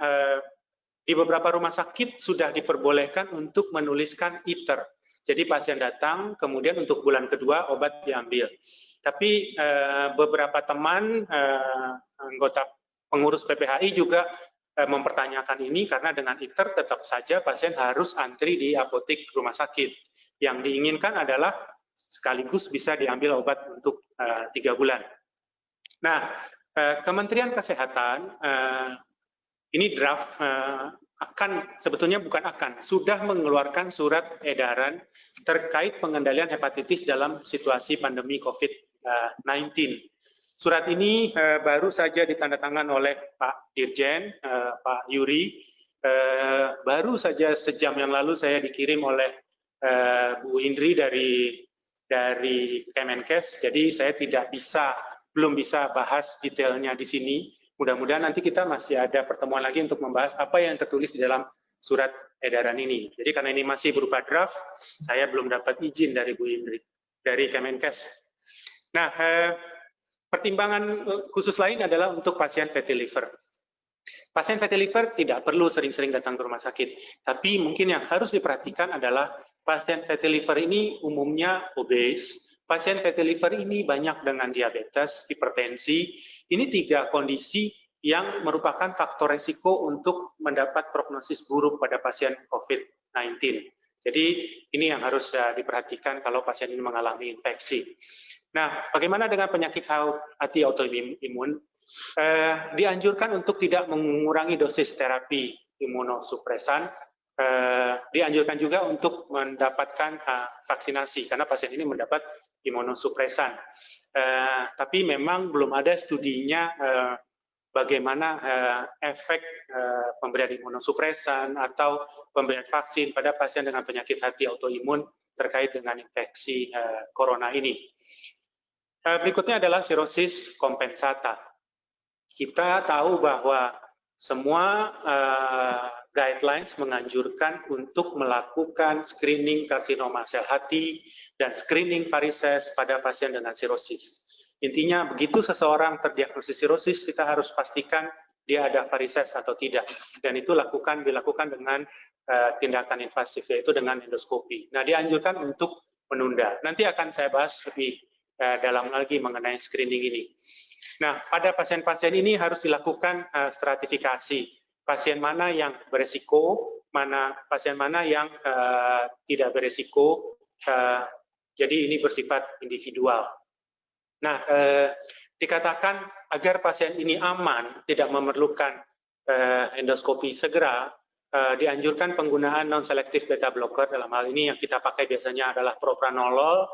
Speaker 3: di beberapa rumah sakit sudah diperbolehkan untuk menuliskan ITER. Jadi pasien datang, kemudian untuk bulan kedua obat diambil. Tapi beberapa teman anggota pengurus PPHI juga mempertanyakan ini, karena dengan ITER tetap saja pasien harus antri di apotek rumah sakit. Yang diinginkan adalah sekaligus bisa diambil obat untuk 3 bulan. Nah, Kementerian Kesehatan ini draft sebetulnya bukan sudah mengeluarkan surat edaran terkait pengendalian hepatitis dalam situasi pandemi COVID-19. Surat ini baru saja ditandatangan oleh Pak Dirjen, Pak Yuri. Baru saja sejam yang lalu saya dikirim oleh Bu Indri dari Kemenkes. Jadi saya belum bisa bahas detailnya di sini. Mudah-mudahan nanti kita masih ada pertemuan lagi untuk membahas apa yang tertulis di dalam surat edaran ini. Jadi karena ini masih berupa draft, saya belum dapat izin dari Bu Indri, dari Kemenkes. Nah, pertimbangan khusus lain adalah untuk pasien fatty liver. Pasien fatty liver tidak perlu sering-sering datang ke rumah sakit, tapi mungkin yang harus diperhatikan adalah pasien fatty liver ini umumnya obes. Pasien fatty liver ini banyak dengan diabetes, hipertensi. Ini 3 kondisi yang merupakan faktor resiko untuk mendapat prognosis buruk pada pasien COVID-19. Jadi ini yang harus diperhatikan kalau pasien ini mengalami infeksi. Nah, bagaimana dengan penyakit hati autoimun? Dianjurkan untuk tidak mengurangi dosis terapi imunosupresan, dianjurkan juga untuk mendapatkan vaksinasi karena pasien ini mendapat imunosupresan. Tapi memang belum ada studinya bagaimana efek pemberian imunosupresan atau pemberian vaksin pada pasien dengan penyakit hati autoimun terkait dengan infeksi corona ini. Berikutnya adalah sirosis kompensata. Kita tahu bahwa semua guidelines menganjurkan untuk melakukan screening karsinoma sel hati dan screening varises pada pasien dengan sirosis. Intinya begitu seseorang terdiagnosis sirosis, kita harus pastikan dia ada varises atau tidak. Dan itu dilakukan dengan tindakan invasif, yaitu dengan endoskopi. Nah, dianjurkan untuk menunda. Nanti akan saya bahas lebih dalam lagi mengenai screening ini. Nah, pada pasien-pasien ini harus dilakukan stratifikasi. Pasien mana yang beresiko, pasien mana yang tidak beresiko. Jadi ini bersifat individual. Nah, dikatakan agar pasien ini aman, tidak memerlukan endoskopi segera, dianjurkan penggunaan non-selective beta blocker. Dalam hal ini yang kita pakai biasanya adalah propranolol,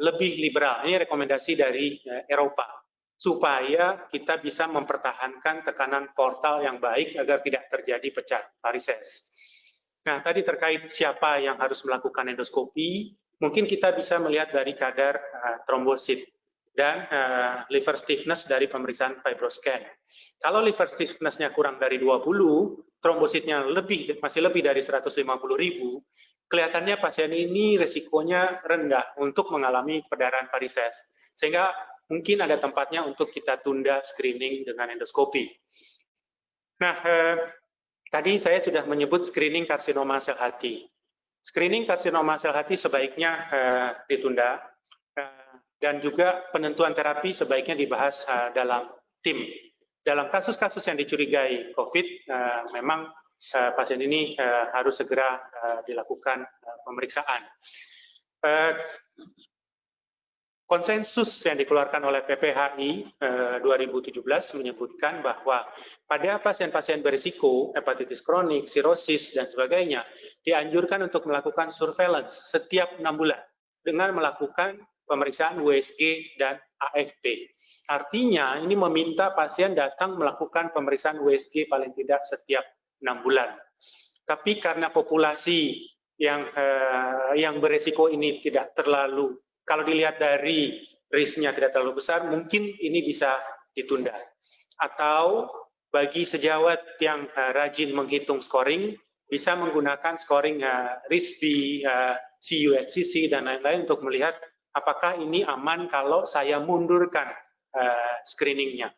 Speaker 3: lebih liberal. Ini rekomendasi dari Eropa, supaya kita bisa mempertahankan tekanan portal yang baik agar tidak terjadi pecah varises. Nah, tadi terkait siapa yang harus melakukan endoskopi, mungkin kita bisa melihat dari kadar trombosit dan liver stiffness dari pemeriksaan fibroscan. Kalau liver stiffness-nya kurang dari 20, trombositnya masih lebih dari 150.000, kelihatannya pasien ini resikonya rendah untuk mengalami perdarahan varises. Sehingga mungkin ada tempatnya untuk kita tunda screening dengan endoskopi. Nah, tadi saya sudah menyebut screening karsinoma sel hati. Screening karsinoma sel hati sebaiknya ditunda, dan juga penentuan terapi sebaiknya dibahas dalam tim. Dalam kasus-kasus yang dicurigai COVID, memang pasien ini harus segera dilakukan pemeriksaan. Konsensus yang dikeluarkan oleh PPHI 2017 menyebutkan bahwa pada pasien-pasien berisiko hepatitis kronik, sirosis, dan sebagainya, dianjurkan untuk melakukan surveillance setiap 6 bulan dengan melakukan pemeriksaan USG dan AFP. Artinya ini meminta pasien datang melakukan pemeriksaan USG paling tidak setiap 6 bulan. Tapi karena populasi yang berisiko ini tidak terlalu, kalau dilihat dari risknya tidak terlalu besar, mungkin ini bisa ditunda. Atau bagi sejawat yang rajin menghitung scoring, bisa menggunakan scoring RISB, CUHCC, dan lain-lain untuk melihat apakah ini aman kalau saya mundurkan screeningnya.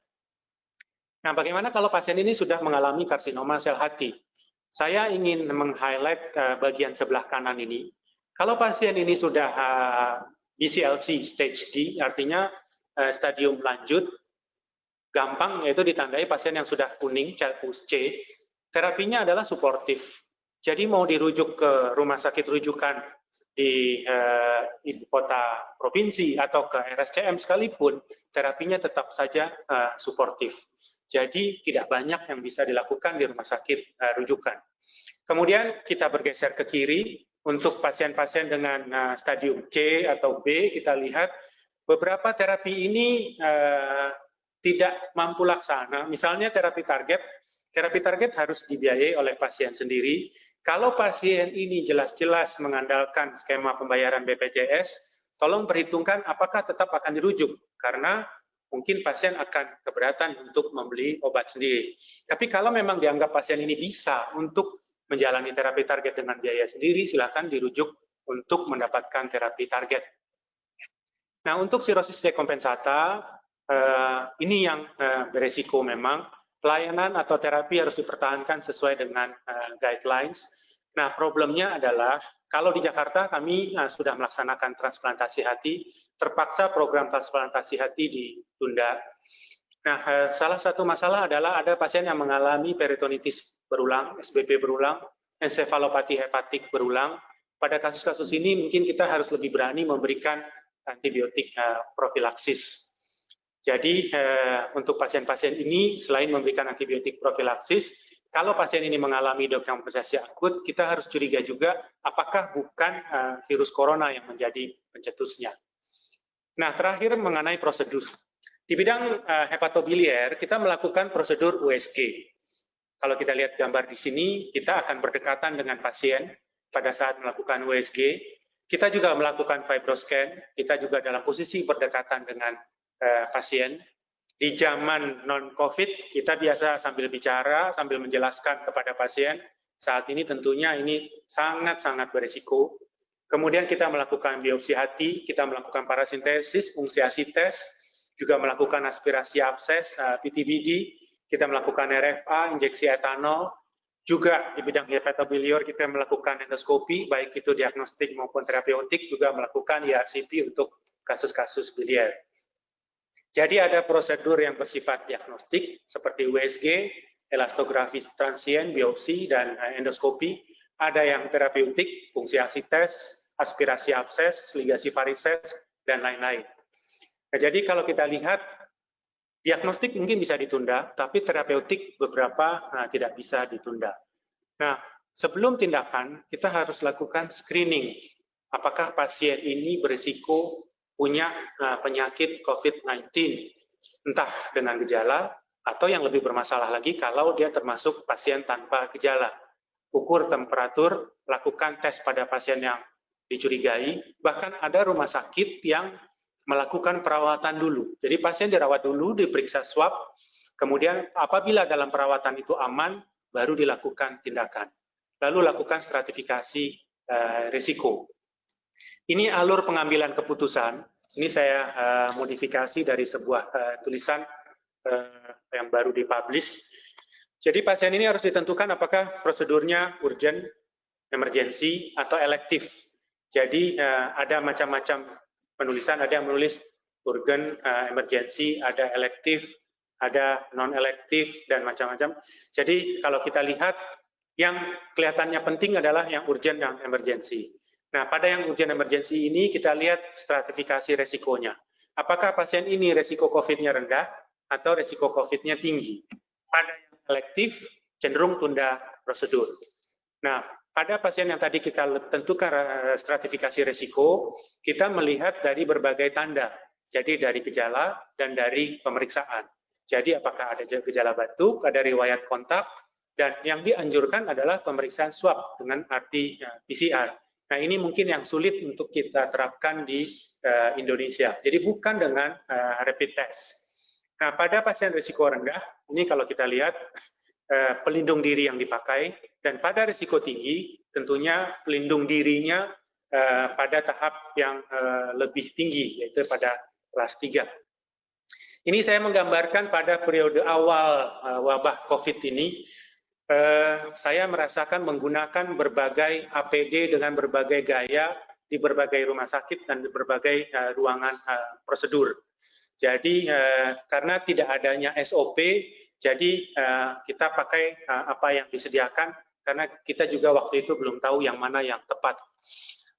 Speaker 3: Nah, bagaimana kalau pasien ini sudah mengalami karsinoma sel hati? Saya ingin meng-highlight bagian sebelah kanan ini. Kalau pasien ini sudah BCLC stage D, artinya stadium lanjut, gampang yaitu ditandai pasien yang sudah kuning, CELPUS C, terapinya adalah suportif. Jadi mau dirujuk ke rumah sakit rujukan di ibu kota provinsi atau ke RSCM sekalipun, terapinya tetap saja suportif. Jadi tidak banyak yang bisa dilakukan di rumah sakit rujukan. Kemudian kita bergeser ke kiri. Untuk pasien-pasien dengan stadium C atau B, kita lihat beberapa terapi ini tidak mampu laksana. Misalnya terapi target harus dibiayai oleh pasien sendiri. Kalau pasien ini jelas-jelas mengandalkan skema pembayaran BPJS, tolong perhitungkan apakah tetap akan dirujuk, karena mungkin pasien akan keberatan untuk membeli obat sendiri. Tapi kalau memang dianggap pasien ini bisa untuk menjalani terapi target dengan biaya sendiri, silakan dirujuk untuk mendapatkan terapi target. Nah, untuk sirosis dekompensata, ini yang beresiko memang. Pelayanan atau terapi harus dipertahankan sesuai dengan guidelines. Nah, problemnya adalah, kalau di Jakarta kami sudah melaksanakan transplantasi hati, terpaksa program transplantasi hati ditunda. Nah, salah satu masalah adalah ada pasien yang mengalami peritonitis berulang, SBP berulang, ensefalopati hepatik berulang. Pada kasus-kasus ini mungkin kita harus lebih berani memberikan antibiotik profilaksis. Jadi untuk pasien-pasien ini selain memberikan antibiotik profilaksis, kalau pasien ini mengalami dekompensasi akut, kita harus curiga juga apakah bukan virus corona yang menjadi pencetusnya. Nah, terakhir mengenai prosedur. Di bidang hepatobiliar, kita melakukan prosedur USG. Kalau kita lihat gambar di sini, kita akan berdekatan dengan pasien pada saat melakukan USG. Kita juga melakukan fibroscan, kita juga dalam posisi berdekatan dengan pasien. Di zaman non-COVID, kita biasa sambil bicara, sambil menjelaskan kepada pasien. Saat ini tentunya ini sangat-sangat berisiko. Kemudian kita melakukan biopsi hati, kita melakukan parasintesis, fungsiasi tes, juga melakukan aspirasi abses, PTBD, kita melakukan RFA, injeksi etanol, juga di bidang hepatobiliar kita melakukan endoskopi, baik itu diagnostik maupun terapeutik, juga melakukan IRCP untuk kasus-kasus biliar. Jadi ada prosedur yang bersifat diagnostik seperti USG, elastografi transien, biopsi, dan endoskopi. Ada yang terapeutik, fungsiasi tes, aspirasi abses, ligasi varises, dan lain-lain. Nah, jadi kalau kita lihat, diagnostik mungkin bisa ditunda, tapi terapeutik beberapa tidak bisa ditunda. Nah, sebelum tindakan, kita harus lakukan screening. Apakah pasien ini berisiko punya penyakit COVID-19, entah dengan gejala, atau yang lebih bermasalah lagi kalau dia termasuk pasien tanpa gejala. Ukur temperatur, lakukan tes pada pasien yang dicurigai, bahkan ada rumah sakit yang melakukan perawatan dulu. Jadi pasien dirawat dulu, diperiksa swab, kemudian apabila dalam perawatan itu aman, baru dilakukan tindakan. Lalu lakukan stratifikasi risiko. Ini alur pengambilan keputusan. Ini saya modifikasi dari sebuah tulisan yang baru dipublish. Jadi pasien ini harus ditentukan apakah prosedurnya urgent, emergency, atau elektif. Jadi ada macam-macam penulisan, ada yang menulis urgent, emergency, ada elektif, ada non-elektif, dan macam-macam. Jadi kalau kita lihat, yang kelihatannya penting adalah yang urgent dan emergency. Nah, pada yang urgent emergency ini kita lihat stratifikasi resikonya. Apakah pasien ini resiko COVID-nya rendah atau resiko COVID-nya tinggi? Pada yang elektif cenderung tunda prosedur. Nah, pada pasien yang tadi kita tentukan stratifikasi resiko, kita melihat dari berbagai tanda. Jadi dari gejala dan dari pemeriksaan. Jadi apakah ada gejala batuk, ada riwayat kontak, dan yang dianjurkan adalah pemeriksaan swab dengan arti PCR. Nah, ini mungkin yang sulit untuk kita terapkan di Indonesia. Jadi bukan dengan rapid test. Nah, pada pasien risiko rendah, ini kalau kita lihat pelindung diri yang dipakai, dan pada risiko tinggi, tentunya pelindung dirinya pada tahap yang lebih tinggi, yaitu pada kelas 3. Ini saya menggambarkan pada periode awal wabah COVID ini, saya merasakan menggunakan berbagai APD dengan berbagai gaya di berbagai rumah sakit dan di berbagai ruangan prosedur. Jadi karena tidak adanya SOP, jadi kita pakai apa yang disediakan karena kita juga waktu itu belum tahu yang mana yang tepat.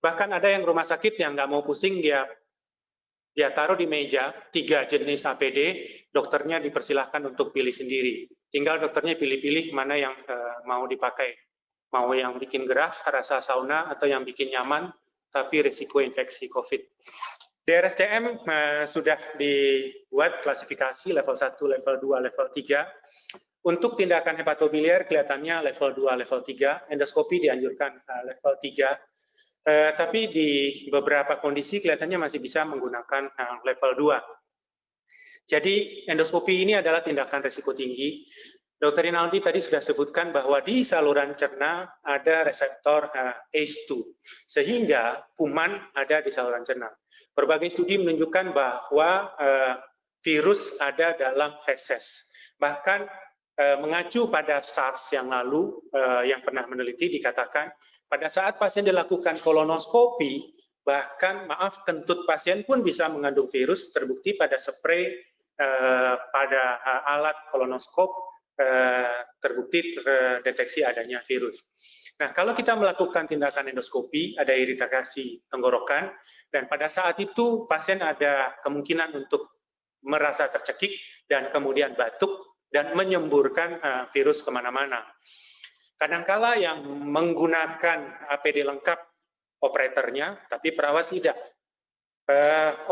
Speaker 3: Bahkan ada yang rumah sakit yang nggak mau pusing, dia taruh di meja 3 jenis APD, dokternya dipersilahkan untuk pilih sendiri. Tinggal dokternya pilih-pilih mana yang mau dipakai. Mau yang bikin gerah, rasa sauna, atau yang bikin nyaman, tapi risiko infeksi COVID. Di RSCM sudah dibuat klasifikasi level 1, level 2, level 3. Untuk tindakan hepatobiliar kelihatannya level 2, level 3. Endoskopi dianjurkan level 3. Tapi di beberapa kondisi kelihatannya masih bisa menggunakan level 2. Jadi endoskopi ini adalah tindakan risiko tinggi. Dr. Rinaldi tadi sudah sebutkan bahwa di saluran cerna ada reseptor ACE2, sehingga kuman ada di saluran cerna. Berbagai studi menunjukkan bahwa virus ada dalam feses. Bahkan mengacu pada SARS yang lalu, yang pernah meneliti dikatakan, pada saat pasien dilakukan kolonoskopi, bahkan kentut pasien pun bisa mengandung virus, terbukti pada spray pada alat kolonoskop terbukti terdeteksi adanya virus. Nah, kalau kita melakukan tindakan endoskopi, ada iritasi tenggorokan, dan pada saat itu pasien ada kemungkinan untuk merasa tercekik dan kemudian batuk, dan menyemburkan virus kemana-mana. Kadangkala yang menggunakan APD lengkap operatornya, tapi perawat tidak.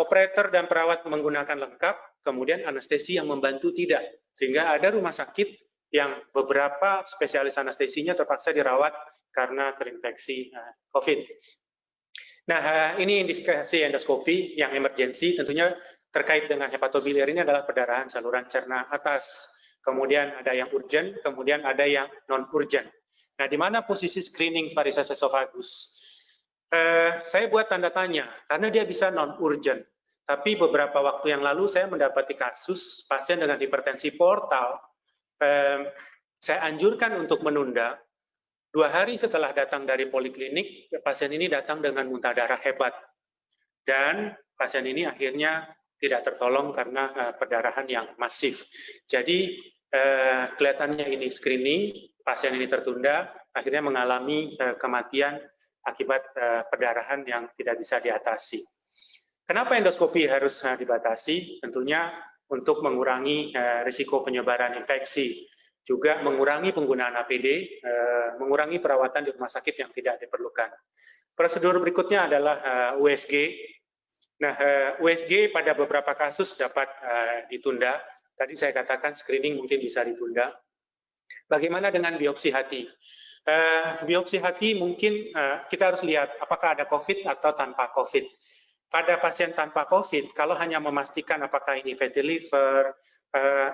Speaker 3: Operator dan perawat menggunakan lengkap, kemudian anestesi yang membantu tidak. Sehingga ada rumah sakit yang beberapa spesialis anestesinya terpaksa dirawat karena terinfeksi COVID. Nah, ini indikasi endoskopi yang emergensi, tentunya terkait dengan hepatobiliar ini adalah perdarahan saluran cerna atas. Kemudian ada yang urgent, kemudian ada yang non-urgent. Nah, di mana posisi screening varises esophagus? Saya buat tanda tanya, karena dia bisa non-urgent. Tapi beberapa waktu yang lalu saya mendapati kasus pasien dengan hipertensi portal. Saya anjurkan untuk menunda. 2 hari setelah datang dari poliklinik, pasien ini datang dengan muntah darah hebat. Dan pasien ini akhirnya tidak tertolong karena perdarahan yang masif. Jadi kelihatannya ini screening, pasien ini tertunda, akhirnya mengalami kematian akibat perdarahan yang tidak bisa diatasi. Kenapa endoskopi harus dibatasi? Tentunya untuk mengurangi risiko penyebaran infeksi, juga mengurangi penggunaan APD, mengurangi perawatan di rumah sakit yang tidak diperlukan. Prosedur berikutnya adalah USG. Nah, USG pada beberapa kasus dapat ditunda. Tadi saya katakan screening mungkin bisa ditunda. Bagaimana dengan biopsi hati? Biopsi hati mungkin kita harus lihat apakah ada COVID atau tanpa COVID. Pada pasien tanpa COVID, kalau hanya memastikan apakah ini fatty liver,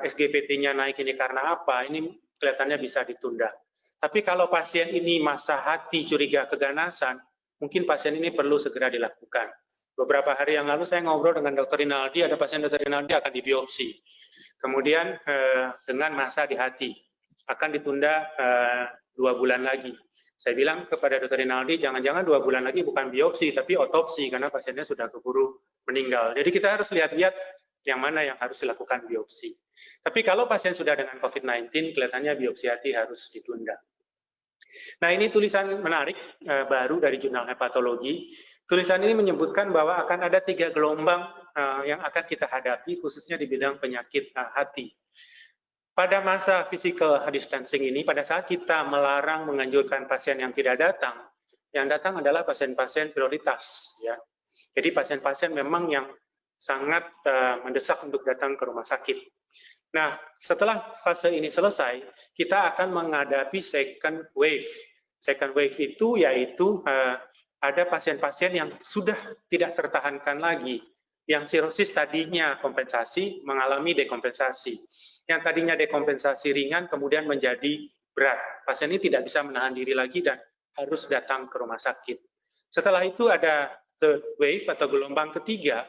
Speaker 3: SGPT-nya naik ini karena apa, ini kelihatannya bisa ditunda. Tapi kalau pasien ini masa hati curiga keganasan, mungkin pasien ini perlu segera dilakukan. Beberapa hari yang lalu saya ngobrol dengan Dr. Rinaldi, ada pasien Dr. Rinaldi akan dibiopsi. Kemudian dengan masa di hati, akan ditunda 2 bulan lagi. Saya bilang kepada Dr. Rinaldi, jangan-jangan 2 bulan lagi bukan biopsi, tapi otopsi, karena pasiennya sudah keburu meninggal. Jadi kita harus lihat-lihat yang mana yang harus dilakukan biopsi. Tapi kalau pasien sudah dengan COVID-19, kelihatannya biopsi hati harus ditunda. Nah, ini tulisan menarik baru dari jurnal hepatologi. Tulisan ini menyebutkan bahwa akan ada 3 gelombang yang akan kita hadapi, khususnya di bidang penyakit hati. Pada masa physical distancing ini, pada saat kita melarang menganjurkan pasien yang tidak datang, yang datang adalah pasien-pasien prioritas. Ya. Jadi pasien-pasien memang yang sangat mendesak untuk datang ke rumah sakit. Nah, setelah fase ini selesai, kita akan menghadapi second wave. Second wave itu yaitu ada pasien-pasien yang sudah tidak tertahankan lagi, yang sirosis tadinya kompensasi mengalami dekompensasi, yang tadinya dekompensasi ringan kemudian menjadi berat. Pasien ini tidak bisa menahan diri lagi dan harus datang ke rumah sakit. Setelah itu ada third wave atau gelombang ketiga,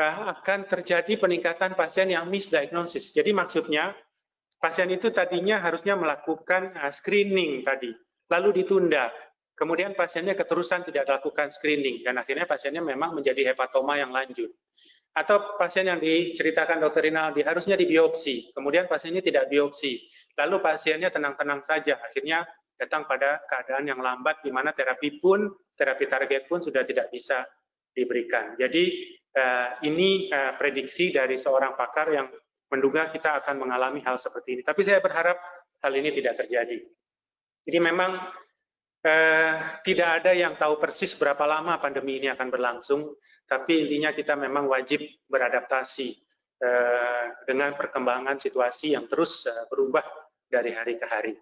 Speaker 3: akan terjadi peningkatan pasien yang misdiagnosis. Jadi maksudnya pasien itu tadinya harusnya melakukan screening tadi, lalu ditunda. Kemudian pasiennya keterusan tidak lakukan screening, dan akhirnya pasiennya memang menjadi hepatoma yang lanjut. Atau pasien yang diceritakan Dr. Rinaldi harusnya dibiopsi, kemudian pasiennya tidak biopsi, lalu pasiennya tenang-tenang saja, akhirnya datang pada keadaan yang lambat, di mana terapi target pun sudah tidak bisa diberikan. Jadi ini prediksi dari seorang pakar yang menduga kita akan mengalami hal seperti ini. Tapi saya berharap hal ini tidak terjadi. Jadi memang tidak ada yang tahu persis berapa lama pandemi ini akan berlangsung, tapi intinya kita memang wajib beradaptasi dengan perkembangan situasi yang terus berubah dari hari ke hari.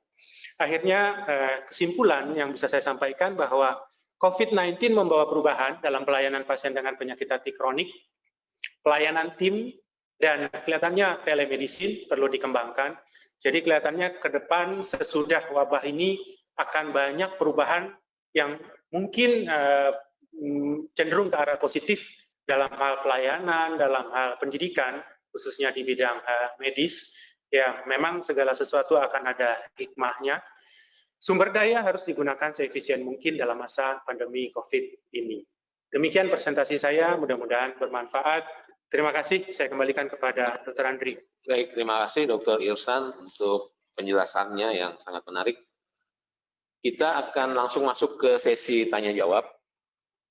Speaker 3: Akhirnya kesimpulan yang bisa saya sampaikan bahwa COVID-19 membawa perubahan dalam pelayanan pasien dengan penyakit hati kronik, pelayanan tim, dan kelihatannya telemedicine perlu dikembangkan. Jadi kelihatannya ke depan sesudah wabah ini akan banyak perubahan yang mungkin cenderung ke arah positif dalam hal pelayanan, dalam hal pendidikan, khususnya di bidang medis. Ya, memang segala sesuatu akan ada hikmahnya. Sumber daya harus digunakan seefisien mungkin dalam masa pandemi COVID ini. Demikian presentasi saya, mudah-mudahan bermanfaat. Terima kasih, saya kembalikan kepada Dr. Andri.
Speaker 1: Baik, terima kasih Dr. Irsan untuk penjelasannya yang sangat menarik. Kita akan langsung masuk ke sesi tanya-jawab.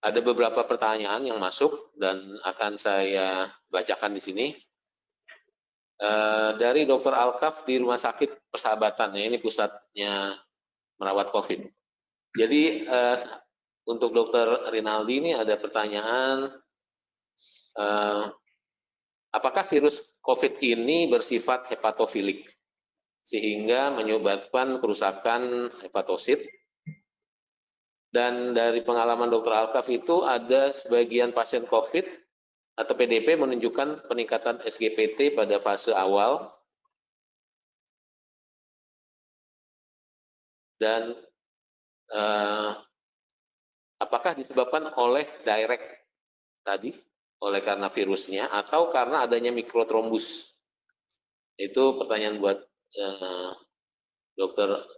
Speaker 1: Ada beberapa pertanyaan yang masuk dan akan saya bacakan di sini. Dari Dr. Alkaf di Rumah Sakit Persahabatan, ya, ini pusatnya merawat COVID. Jadi untuk Dr. Rinaldi ini ada pertanyaan, apakah virus COVID ini bersifat hepatofilik sehingga menyebabkan kerusakan hepatosit? Dan dari pengalaman Dr. Alkaf itu ada sebagian pasien COVID atau PDP menunjukkan peningkatan SGPT pada fase awal dan apakah disebabkan oleh direct tadi, oleh karena virusnya atau karena adanya mikrotrombus? Itu pertanyaan buat Dr.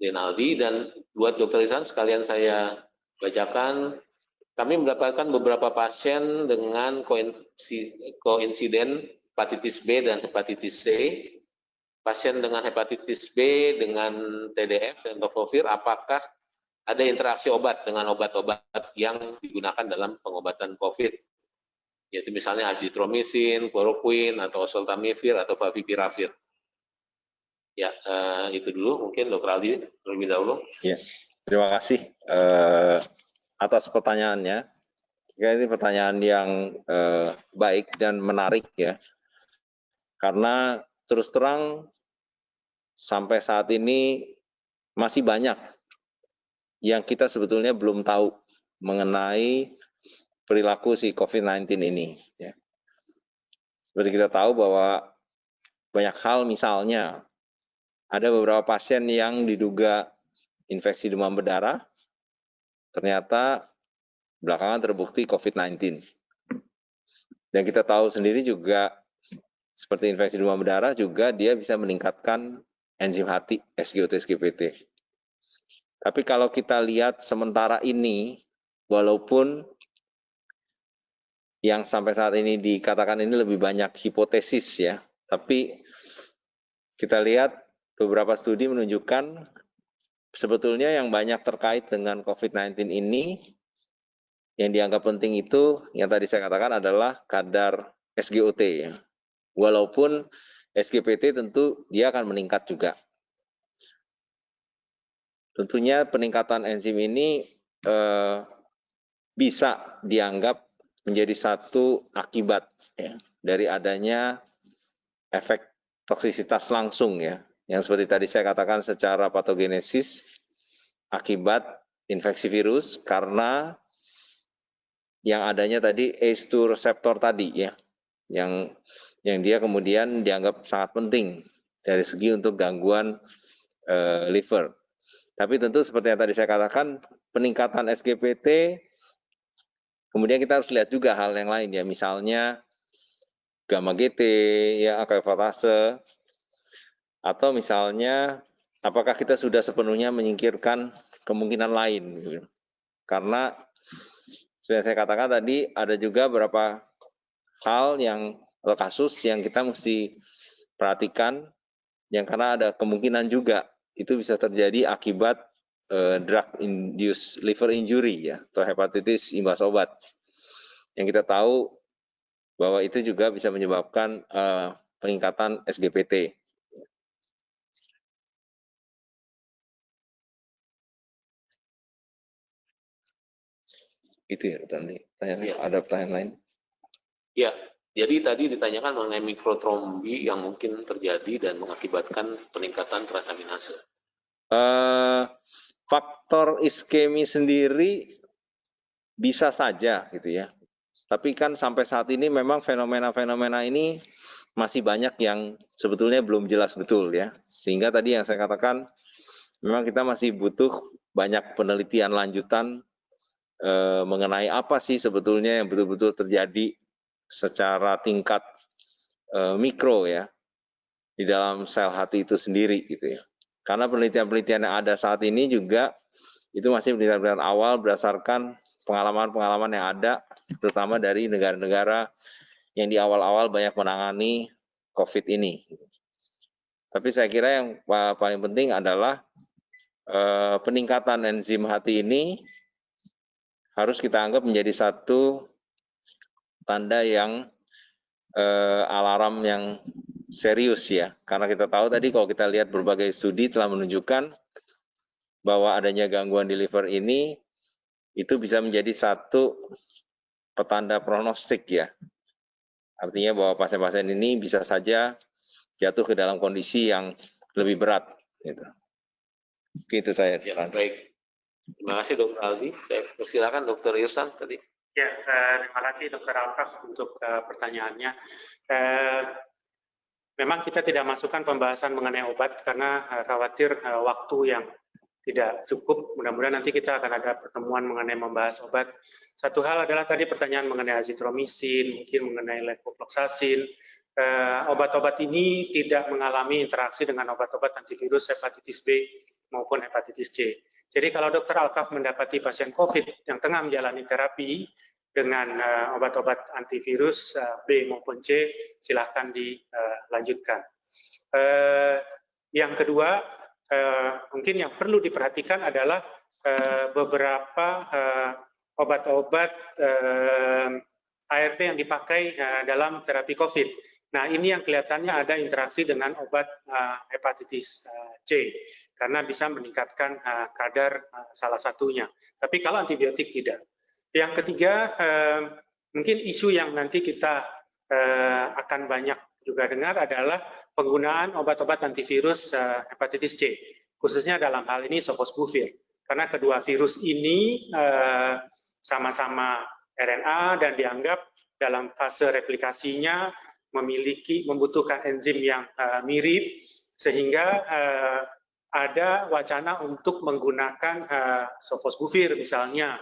Speaker 1: Rinaldi, dan buat Dr. Ihsan sekalian saya bacakan. Kami mendapatkan beberapa pasien dengan koinsiden hepatitis B dan hepatitis C. Pasien dengan hepatitis B dengan TDF dan tenofovir, apakah ada interaksi obat dengan obat-obat yang digunakan dalam pengobatan COVID? Yaitu misalnya azitromisin, chloroquine, atau oseltamivir, atau favipiravir. Ya, itu dulu mungkin Dr. Aldi terlebih dahulu.
Speaker 2: Ya, terima kasih atas pertanyaannya. Ya, ini pertanyaan yang baik dan menarik ya. Karena terus terang sampai saat ini masih banyak yang kita sebetulnya belum tahu mengenai perilaku si COVID-19 ini. Ya. Seperti kita tahu bahwa banyak hal, misalnya ada beberapa pasien yang diduga infeksi demam berdarah, ternyata belakangan terbukti COVID-19. Dan kita tahu sendiri juga, seperti infeksi demam berdarah juga dia bisa meningkatkan enzim hati, SGOT-SGPT. Tapi kalau kita lihat sementara ini, walaupun yang sampai saat ini dikatakan ini lebih banyak hipotesis ya, tapi kita lihat beberapa studi menunjukkan sebetulnya yang banyak terkait dengan COVID-19 ini yang dianggap penting itu yang tadi saya katakan adalah kadar SGOT ya. Walaupun SGPT tentu dia akan meningkat juga. Tentunya peningkatan enzim ini bisa dianggap menjadi satu akibat ya, dari adanya efek toksisitas langsung ya, yang seperti tadi saya katakan secara patogenesis akibat infeksi virus karena yang adanya tadi ACE2 reseptor tadi ya, yang dia kemudian dianggap sangat penting dari segi untuk gangguan liver. Tapi tentu seperti yang tadi saya katakan, peningkatan SGPT, kemudian kita harus lihat juga hal yang lain ya, misalnya gamma GT, ya, alkaline, atau misalnya apakah kita sudah sepenuhnya menyingkirkan kemungkinan lain. Gitu. Karena seperti saya katakan tadi, ada juga beberapa hal yang kasus yang kita mesti perhatikan, yang karena ada kemungkinan juga itu bisa terjadi akibat drug-induced liver injury ya, atau hepatitis imbas obat. Yang kita tahu bahwa itu juga bisa menyebabkan peningkatan SGPT. Itu ya, ada pertanyaan lain?
Speaker 1: Ya, jadi tadi ditanyakan mengenai mikrotrombi yang mungkin terjadi dan mengakibatkan peningkatan transaminase.
Speaker 2: Faktor iskemi sendiri bisa saja gitu ya. Tapi kan sampai saat ini memang fenomena-fenomena ini masih banyak yang sebetulnya belum jelas betul ya. Sehingga tadi yang saya katakan memang kita masih butuh banyak penelitian lanjutan mengenai apa sih sebetulnya yang betul-betul terjadi secara tingkat mikro ya di dalam sel hati itu sendiri gitu ya. Karena penelitian-penelitian yang ada saat ini juga itu masih penelitian awal berdasarkan pengalaman-pengalaman yang ada, terutama dari negara-negara yang di awal-awal banyak menangani COVID ini. Tapi saya kira yang paling penting adalah peningkatan enzim hati ini harus kita anggap menjadi satu tanda yang alarm yang serius ya, karena kita tahu tadi kalau kita lihat berbagai studi telah menunjukkan bahwa adanya gangguan di liver ini itu bisa menjadi satu petanda prognostik ya. Artinya bahwa pasien-pasien ini bisa saja jatuh ke dalam kondisi yang lebih berat. Gitu. Gitu saya.
Speaker 1: Ya, baik. Terima kasih Dr. Aldi. Saya persilakan Dr. Irsan tadi.
Speaker 3: Ya, terima kasih Dr. Alkaf untuk pertanyaannya. Memang kita tidak masukkan pembahasan mengenai obat karena khawatir waktu yang tidak cukup. Mudah-mudahan nanti kita akan ada pertemuan mengenai membahas obat. Satu hal adalah tadi pertanyaan mengenai azitromisin, mungkin mengenai levofloxacin. Obat-obat ini tidak mengalami interaksi dengan obat-obat antivirus hepatitis B maupun hepatitis C. Jadi kalau Dr. Alkaf mendapati pasien COVID yang tengah menjalani terapi dengan obat-obat antivirus B maupun C, silahkan dilanjutkan. Yang kedua, mungkin yang perlu diperhatikan adalah beberapa obat-obat ARV yang dipakai dalam terapi COVID. Nah, ini yang kelihatannya ada interaksi dengan obat hepatitis C, karena bisa meningkatkan kadar salah satunya. Tapi kalau antibiotik tidak. Yang ketiga, mungkin isu yang nanti kita akan banyak juga dengar adalah penggunaan obat-obat antivirus hepatitis C, khususnya dalam hal ini sofosbuvir. Karena kedua virus ini sama-sama RNA dan dianggap dalam fase replikasinya membutuhkan enzim yang mirip, sehingga ada wacana untuk menggunakan sofosbuvir misalnya.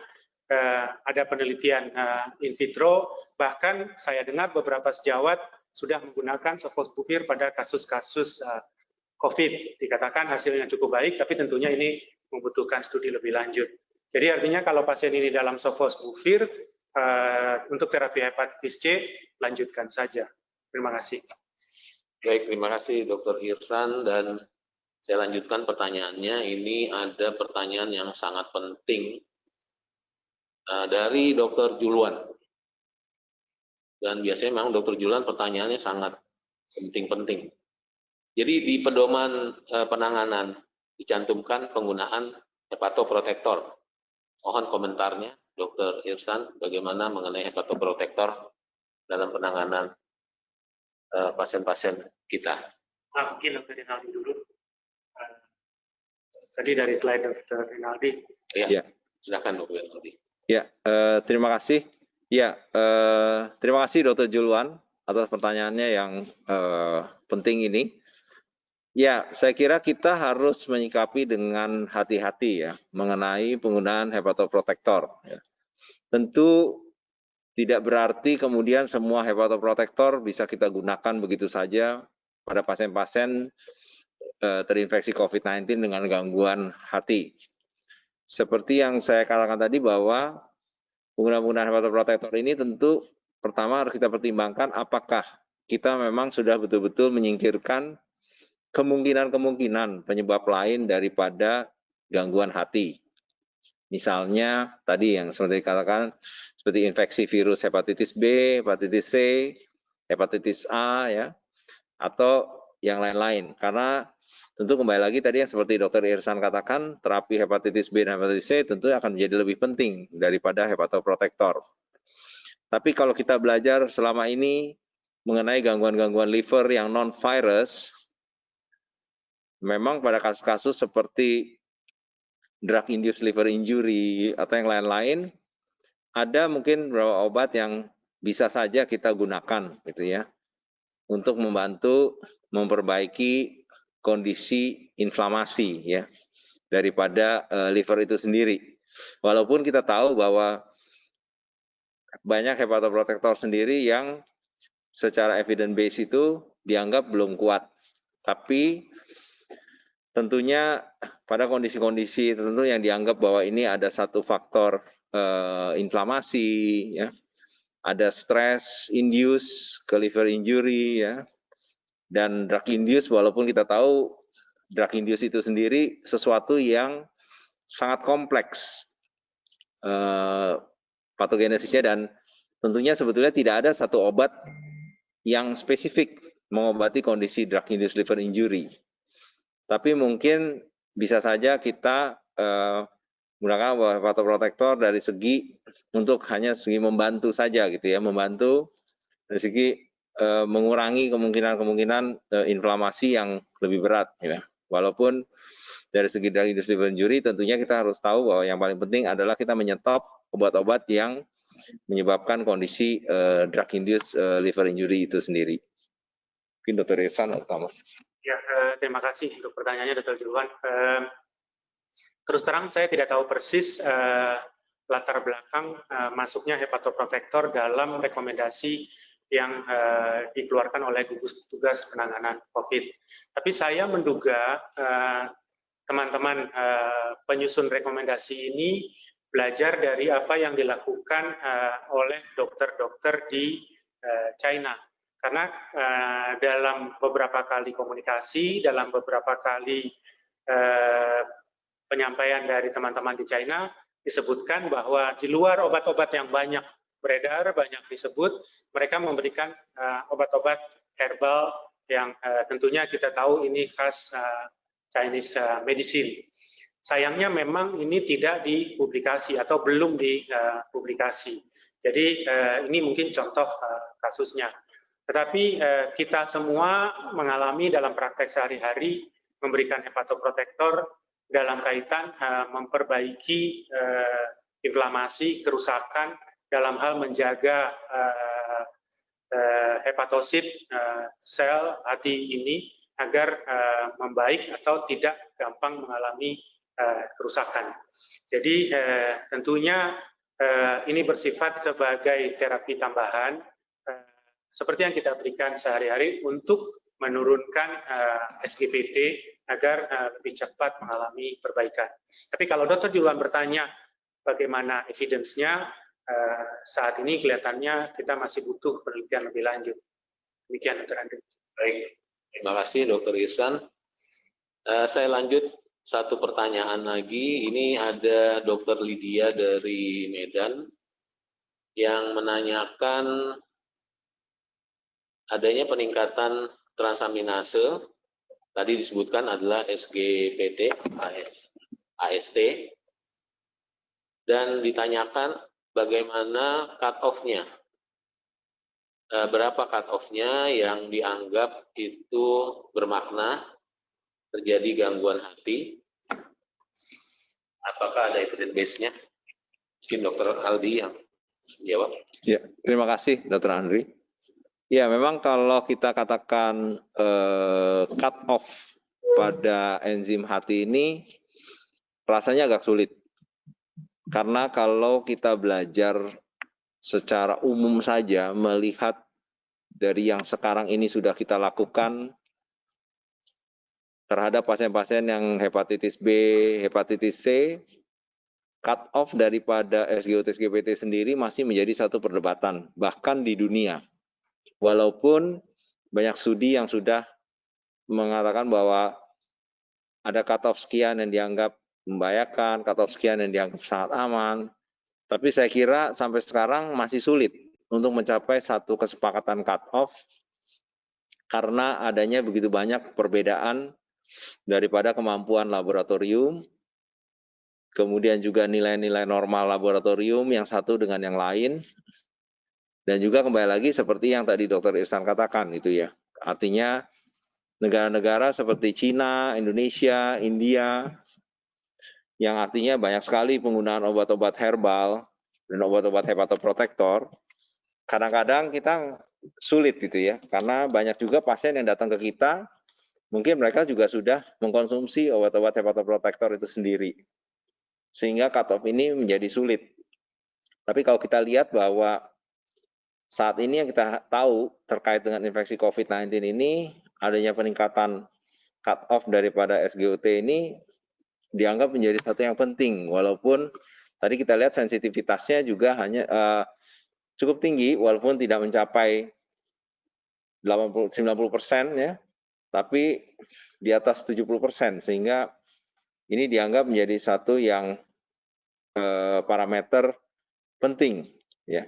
Speaker 3: Ada penelitian in vitro, bahkan saya dengar beberapa sejawat sudah menggunakan sofosbuvir pada kasus-kasus COVID. Dikatakan hasilnya cukup baik, tapi tentunya ini membutuhkan studi lebih lanjut. Jadi artinya kalau pasien ini dalam sofosbuvir, untuk terapi hepatitis C, lanjutkan saja. Terima kasih.
Speaker 1: Baik, terima kasih Dr. Irsan, dan saya lanjutkan pertanyaannya. Ini ada pertanyaan yang sangat penting dari Dr. Juluan. Dan biasanya memang Dr. Juluan pertanyaannya sangat penting-penting. Jadi di pedoman penanganan dicantumkan penggunaan hepatoprotektor. Mohon komentarnya, Dr. Irsan, bagaimana mengenai hepatoprotektor dalam penanganan pasien-pasien kita.
Speaker 3: Mungkin Dr. Rinaldi dulu. Tadi dari slide Dr. Rinaldi.
Speaker 1: Ya. Silakan Dr. Rinaldi.
Speaker 2: Ya, terima kasih. Ya, terima kasih Dr. Juluan atas pertanyaannya yang penting ini. Ya, saya kira kita harus menyikapi dengan hati-hati ya mengenai penggunaan hepatoprotektor. Ya. Tentu tidak berarti kemudian semua hepatoprotektor bisa kita gunakan begitu saja pada pasien-pasien terinfeksi COVID-19 dengan gangguan hati. Seperti yang saya katakan tadi bahwa penggunaan hepatoprotektor ini tentu pertama harus kita pertimbangkan apakah kita memang sudah betul-betul menyingkirkan kemungkinan-kemungkinan penyebab lain daripada gangguan hati. Misalnya tadi yang seperti dikatakan seperti infeksi virus hepatitis B, hepatitis C, hepatitis A ya, atau yang lain-lain. Karena tentu kembali lagi tadi yang seperti Dr. Irsan katakan, terapi hepatitis B dan hepatitis C tentu akan menjadi lebih penting daripada hepatoprotektor. Tapi kalau kita belajar selama ini mengenai gangguan-gangguan liver yang non-virus, memang pada kasus-kasus seperti drug-induced liver injury atau yang lain-lain, ada mungkin beberapa obat yang bisa saja kita gunakan gitu ya untuk membantu memperbaiki kondisi inflamasi ya daripada liver itu sendiri. Walaupun kita tahu bahwa banyak hepatoprotektor sendiri yang secara evidence base itu dianggap belum kuat. Tapi tentunya pada kondisi-kondisi tertentu yang dianggap bahwa ini ada satu faktor inflamasi, ya, ada stress induce ke liver injury, ya, dan drug induce. Walaupun kita tahu drug induce itu sendiri sesuatu yang sangat kompleks patogenesisnya, dan tentunya sebetulnya tidak ada satu obat yang spesifik mengobati kondisi drug-induced liver injury. Tapi mungkin bisa saja kita menggunakan hepatoprotektor dari segi untuk hanya segi membantu saja gitu ya, membantu dari segi mengurangi kemungkinan inflamasi yang lebih berat ya. Walaupun dari segi drug-induced liver injury tentunya kita harus tahu bahwa yang paling penting adalah kita menyetop obat-obat yang menyebabkan kondisi drug-induced liver injury itu sendiri. Mungkin Dr. Irsan utama.
Speaker 3: Ya, terima kasih untuk pertanyaannya Dr. Julwan. Terus terang saya tidak tahu persis latar belakang masuknya hepatoprotektor dalam rekomendasi yang dikeluarkan oleh gugus tugas penanganan COVID. Tapi saya menduga teman-teman penyusun rekomendasi ini belajar dari apa yang dilakukan oleh dokter-dokter di China. Karena dalam beberapa kali komunikasi, dalam beberapa kali penyampaian dari teman-teman di China, disebutkan bahwa di luar obat-obat yang banyak beredar, banyak disebut, mereka memberikan obat-obat herbal yang tentunya kita tahu ini khas Chinese medicine. Sayangnya memang ini tidak dipublikasi atau belum dipublikasi. Jadi ini mungkin contoh kasusnya. Tetapi kita semua mengalami dalam praktek sehari-hari memberikan hepatoprotektor dalam kaitan memperbaiki inflamasi, kerusakan dalam hal menjaga hepatosit sel hati ini agar membaik atau tidak gampang mengalami kerusakan. Jadi tentunya ini bersifat sebagai terapi tambahan seperti yang kita berikan sehari-hari untuk menurunkan SGPT agar lebih cepat mengalami perbaikan. Tapi kalau Dr. Julwan bertanya bagaimana evidence-nya, saat ini kelihatannya kita masih butuh penelitian lebih lanjut. Demikian Dr. Andri.
Speaker 1: Baik, terima kasih Dr. Ihsan. Saya lanjut satu pertanyaan lagi. Ini ada Dr. Lydia dari Medan yang menanyakan adanya peningkatan transaminase, tadi disebutkan adalah SGPT, AST, dan ditanyakan bagaimana cut-off-nya. Berapa cut-off-nya yang dianggap itu bermakna terjadi gangguan hati? Apakah ada evidence base-nya? Mungkin Dr. Aldi yang jawab.
Speaker 2: Ya, terima kasih Dr. Andri. Ya, memang kalau kita katakan cut off pada enzim hati ini rasanya agak sulit. Karena kalau kita belajar secara umum saja melihat dari yang sekarang ini sudah kita lakukan terhadap pasien-pasien yang hepatitis B, hepatitis C, cut off daripada SGOT-SGPT sendiri masih menjadi satu perdebatan, bahkan di dunia. Walaupun banyak studi yang sudah mengatakan bahwa ada cut-off sekian yang dianggap membahayakan, cut-off sekian yang dianggap sangat aman, tapi saya kira sampai sekarang masih sulit untuk mencapai satu kesepakatan cut-off karena adanya begitu banyak perbedaan daripada kemampuan laboratorium, kemudian juga nilai-nilai normal laboratorium yang satu dengan yang lain, dan juga kembali lagi seperti yang tadi Dr. Irsan katakan gitu ya. Artinya negara-negara seperti Cina, Indonesia, India, yang artinya banyak sekali penggunaan obat-obat herbal dan obat-obat hepatoprotektor, kadang-kadang kita sulit gitu ya, karena banyak juga pasien yang datang ke kita, mungkin mereka juga sudah mengkonsumsi obat-obat hepatoprotektor itu sendiri. Sehingga cut-off ini menjadi sulit. Tapi kalau kita lihat bahwa saat ini yang kita tahu terkait dengan infeksi COVID-19 ini, adanya peningkatan cut-off daripada SGOT ini dianggap menjadi satu yang penting. Walaupun tadi kita lihat sensitivitasnya juga hanya cukup tinggi, walaupun tidak mencapai 90% ya, tapi di atas 70%, sehingga ini dianggap menjadi satu yang parameter penting ya.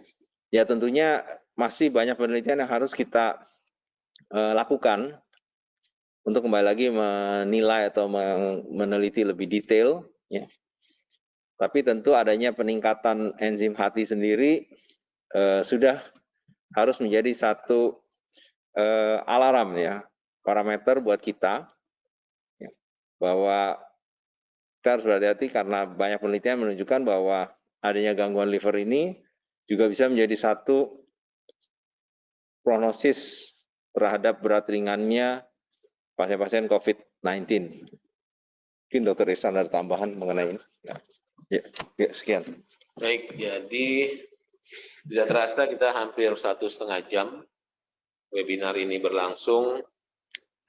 Speaker 2: Ya tentunya masih banyak penelitian yang harus kita lakukan untuk kembali lagi menilai atau meneliti lebih detail, ya. Tapi tentu adanya peningkatan enzim hati sendiri sudah harus menjadi satu alarm, ya, parameter buat kita, ya, bahwa kita harus berhati-hati karena banyak penelitian menunjukkan bahwa adanya gangguan liver ini juga bisa menjadi satu prognosis terhadap berat ringannya pasien-pasien COVID-19. Mungkin Dr. Ihsan ada tambahan mengenai ini? Ya, sekian.
Speaker 1: Baik, jadi tidak terasa kita hampir 1,5 jam webinar ini berlangsung,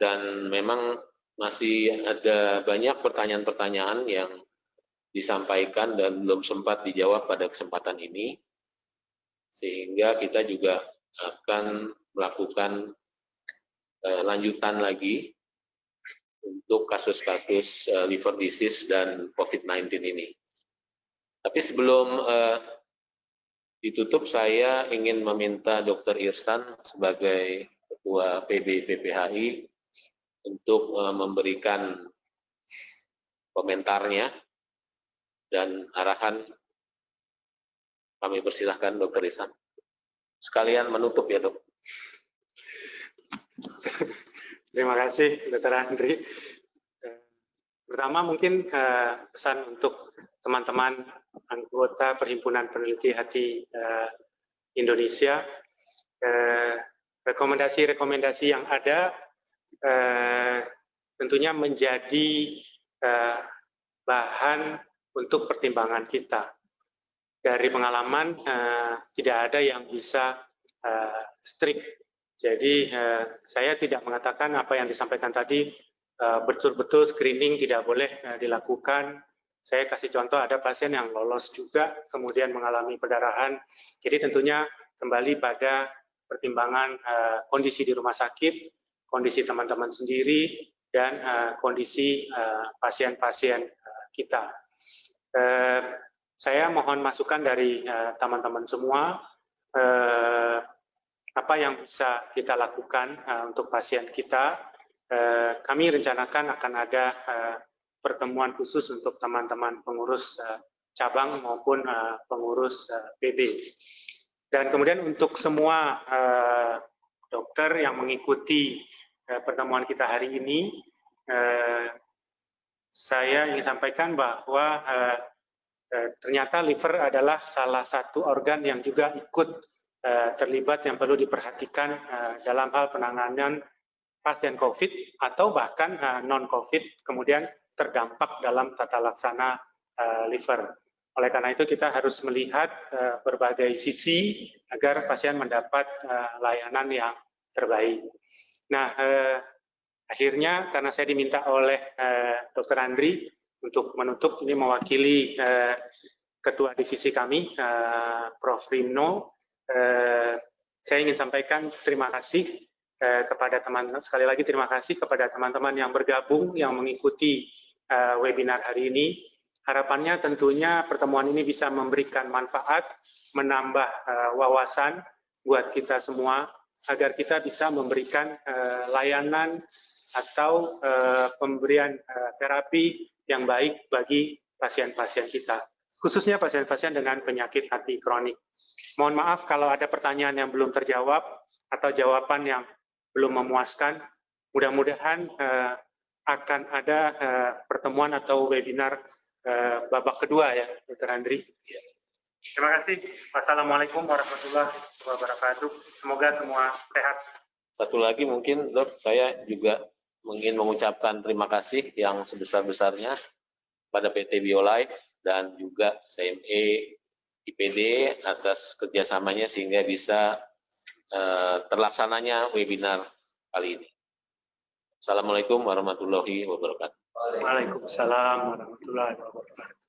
Speaker 1: dan memang masih ada banyak pertanyaan-pertanyaan yang disampaikan dan belum sempat dijawab pada kesempatan ini, sehingga kita juga akan melakukan lanjutan lagi untuk kasus-kasus liver disease dan COVID-19 ini. Tapi sebelum ditutup, saya ingin meminta Dr. Ihsan sebagai Ketua PB PPHI untuk memberikan komentarnya dan arahan. Kami persilahkan Dr. Ihsan. Sekalian menutup ya, Dok.
Speaker 3: Terima kasih, Dr. Andri. Pertama mungkin pesan untuk teman-teman anggota Perhimpunan Peneliti Hati Indonesia, rekomendasi-rekomendasi yang ada tentunya menjadi bahan untuk pertimbangan kita. Dari pengalaman tidak ada yang bisa strict. Jadi saya tidak mengatakan apa yang disampaikan tadi betul-betul screening tidak boleh dilakukan. Saya kasih contoh, ada pasien yang lolos juga kemudian mengalami perdarahan. Jadi tentunya kembali pada pertimbangan kondisi di rumah sakit, kondisi teman-teman sendiri, dan kondisi pasien-pasien kita. Saya mohon masukan dari teman-teman semua, apa yang bisa kita lakukan untuk pasien kita. Kami rencanakan akan ada pertemuan khusus untuk teman-teman pengurus cabang maupun pengurus PB. Dan kemudian untuk semua dokter yang mengikuti pertemuan kita hari ini, saya ingin sampaikan bahwa ternyata liver adalah salah satu organ yang juga ikut terlibat yang perlu diperhatikan dalam hal penanganan pasien COVID atau bahkan non-COVID kemudian terdampak dalam tata laksana liver. Oleh karena itu kita harus melihat berbagai sisi agar pasien mendapat layanan yang terbaik. Nah, akhirnya karena saya diminta oleh Dr. Andri untuk menutup, ini mewakili Ketua Divisi kami, Prof. Rimno, saya ingin sampaikan terima kasih kepada teman-teman, sekali lagi terima kasih kepada teman-teman yang bergabung, yang mengikuti webinar hari ini. Harapannya tentunya pertemuan ini bisa memberikan manfaat, menambah wawasan buat kita semua, agar kita bisa memberikan layanan atau pemberian terapi yang baik bagi pasien-pasien kita, khususnya pasien-pasien dengan penyakit hati kronik. Mohon maaf kalau ada pertanyaan yang belum terjawab atau jawaban yang belum memuaskan. Mudah-mudahan akan ada pertemuan atau webinar babak kedua ya, Dr. Andri. Terima kasih. Wassalamualaikum warahmatullahi wabarakatuh. Semoga semua sehat.
Speaker 1: Satu lagi mungkin, Dok, saya juga ingin mengucapkan terima kasih yang sebesar-besarnya pada PT BioLife dan juga CME IPD atas kerjasamanya sehingga bisa terlaksananya webinar kali ini. Assalamualaikum warahmatullahi wabarakatuh.
Speaker 3: Waalaikumsalam warahmatullahi wabarakatuh.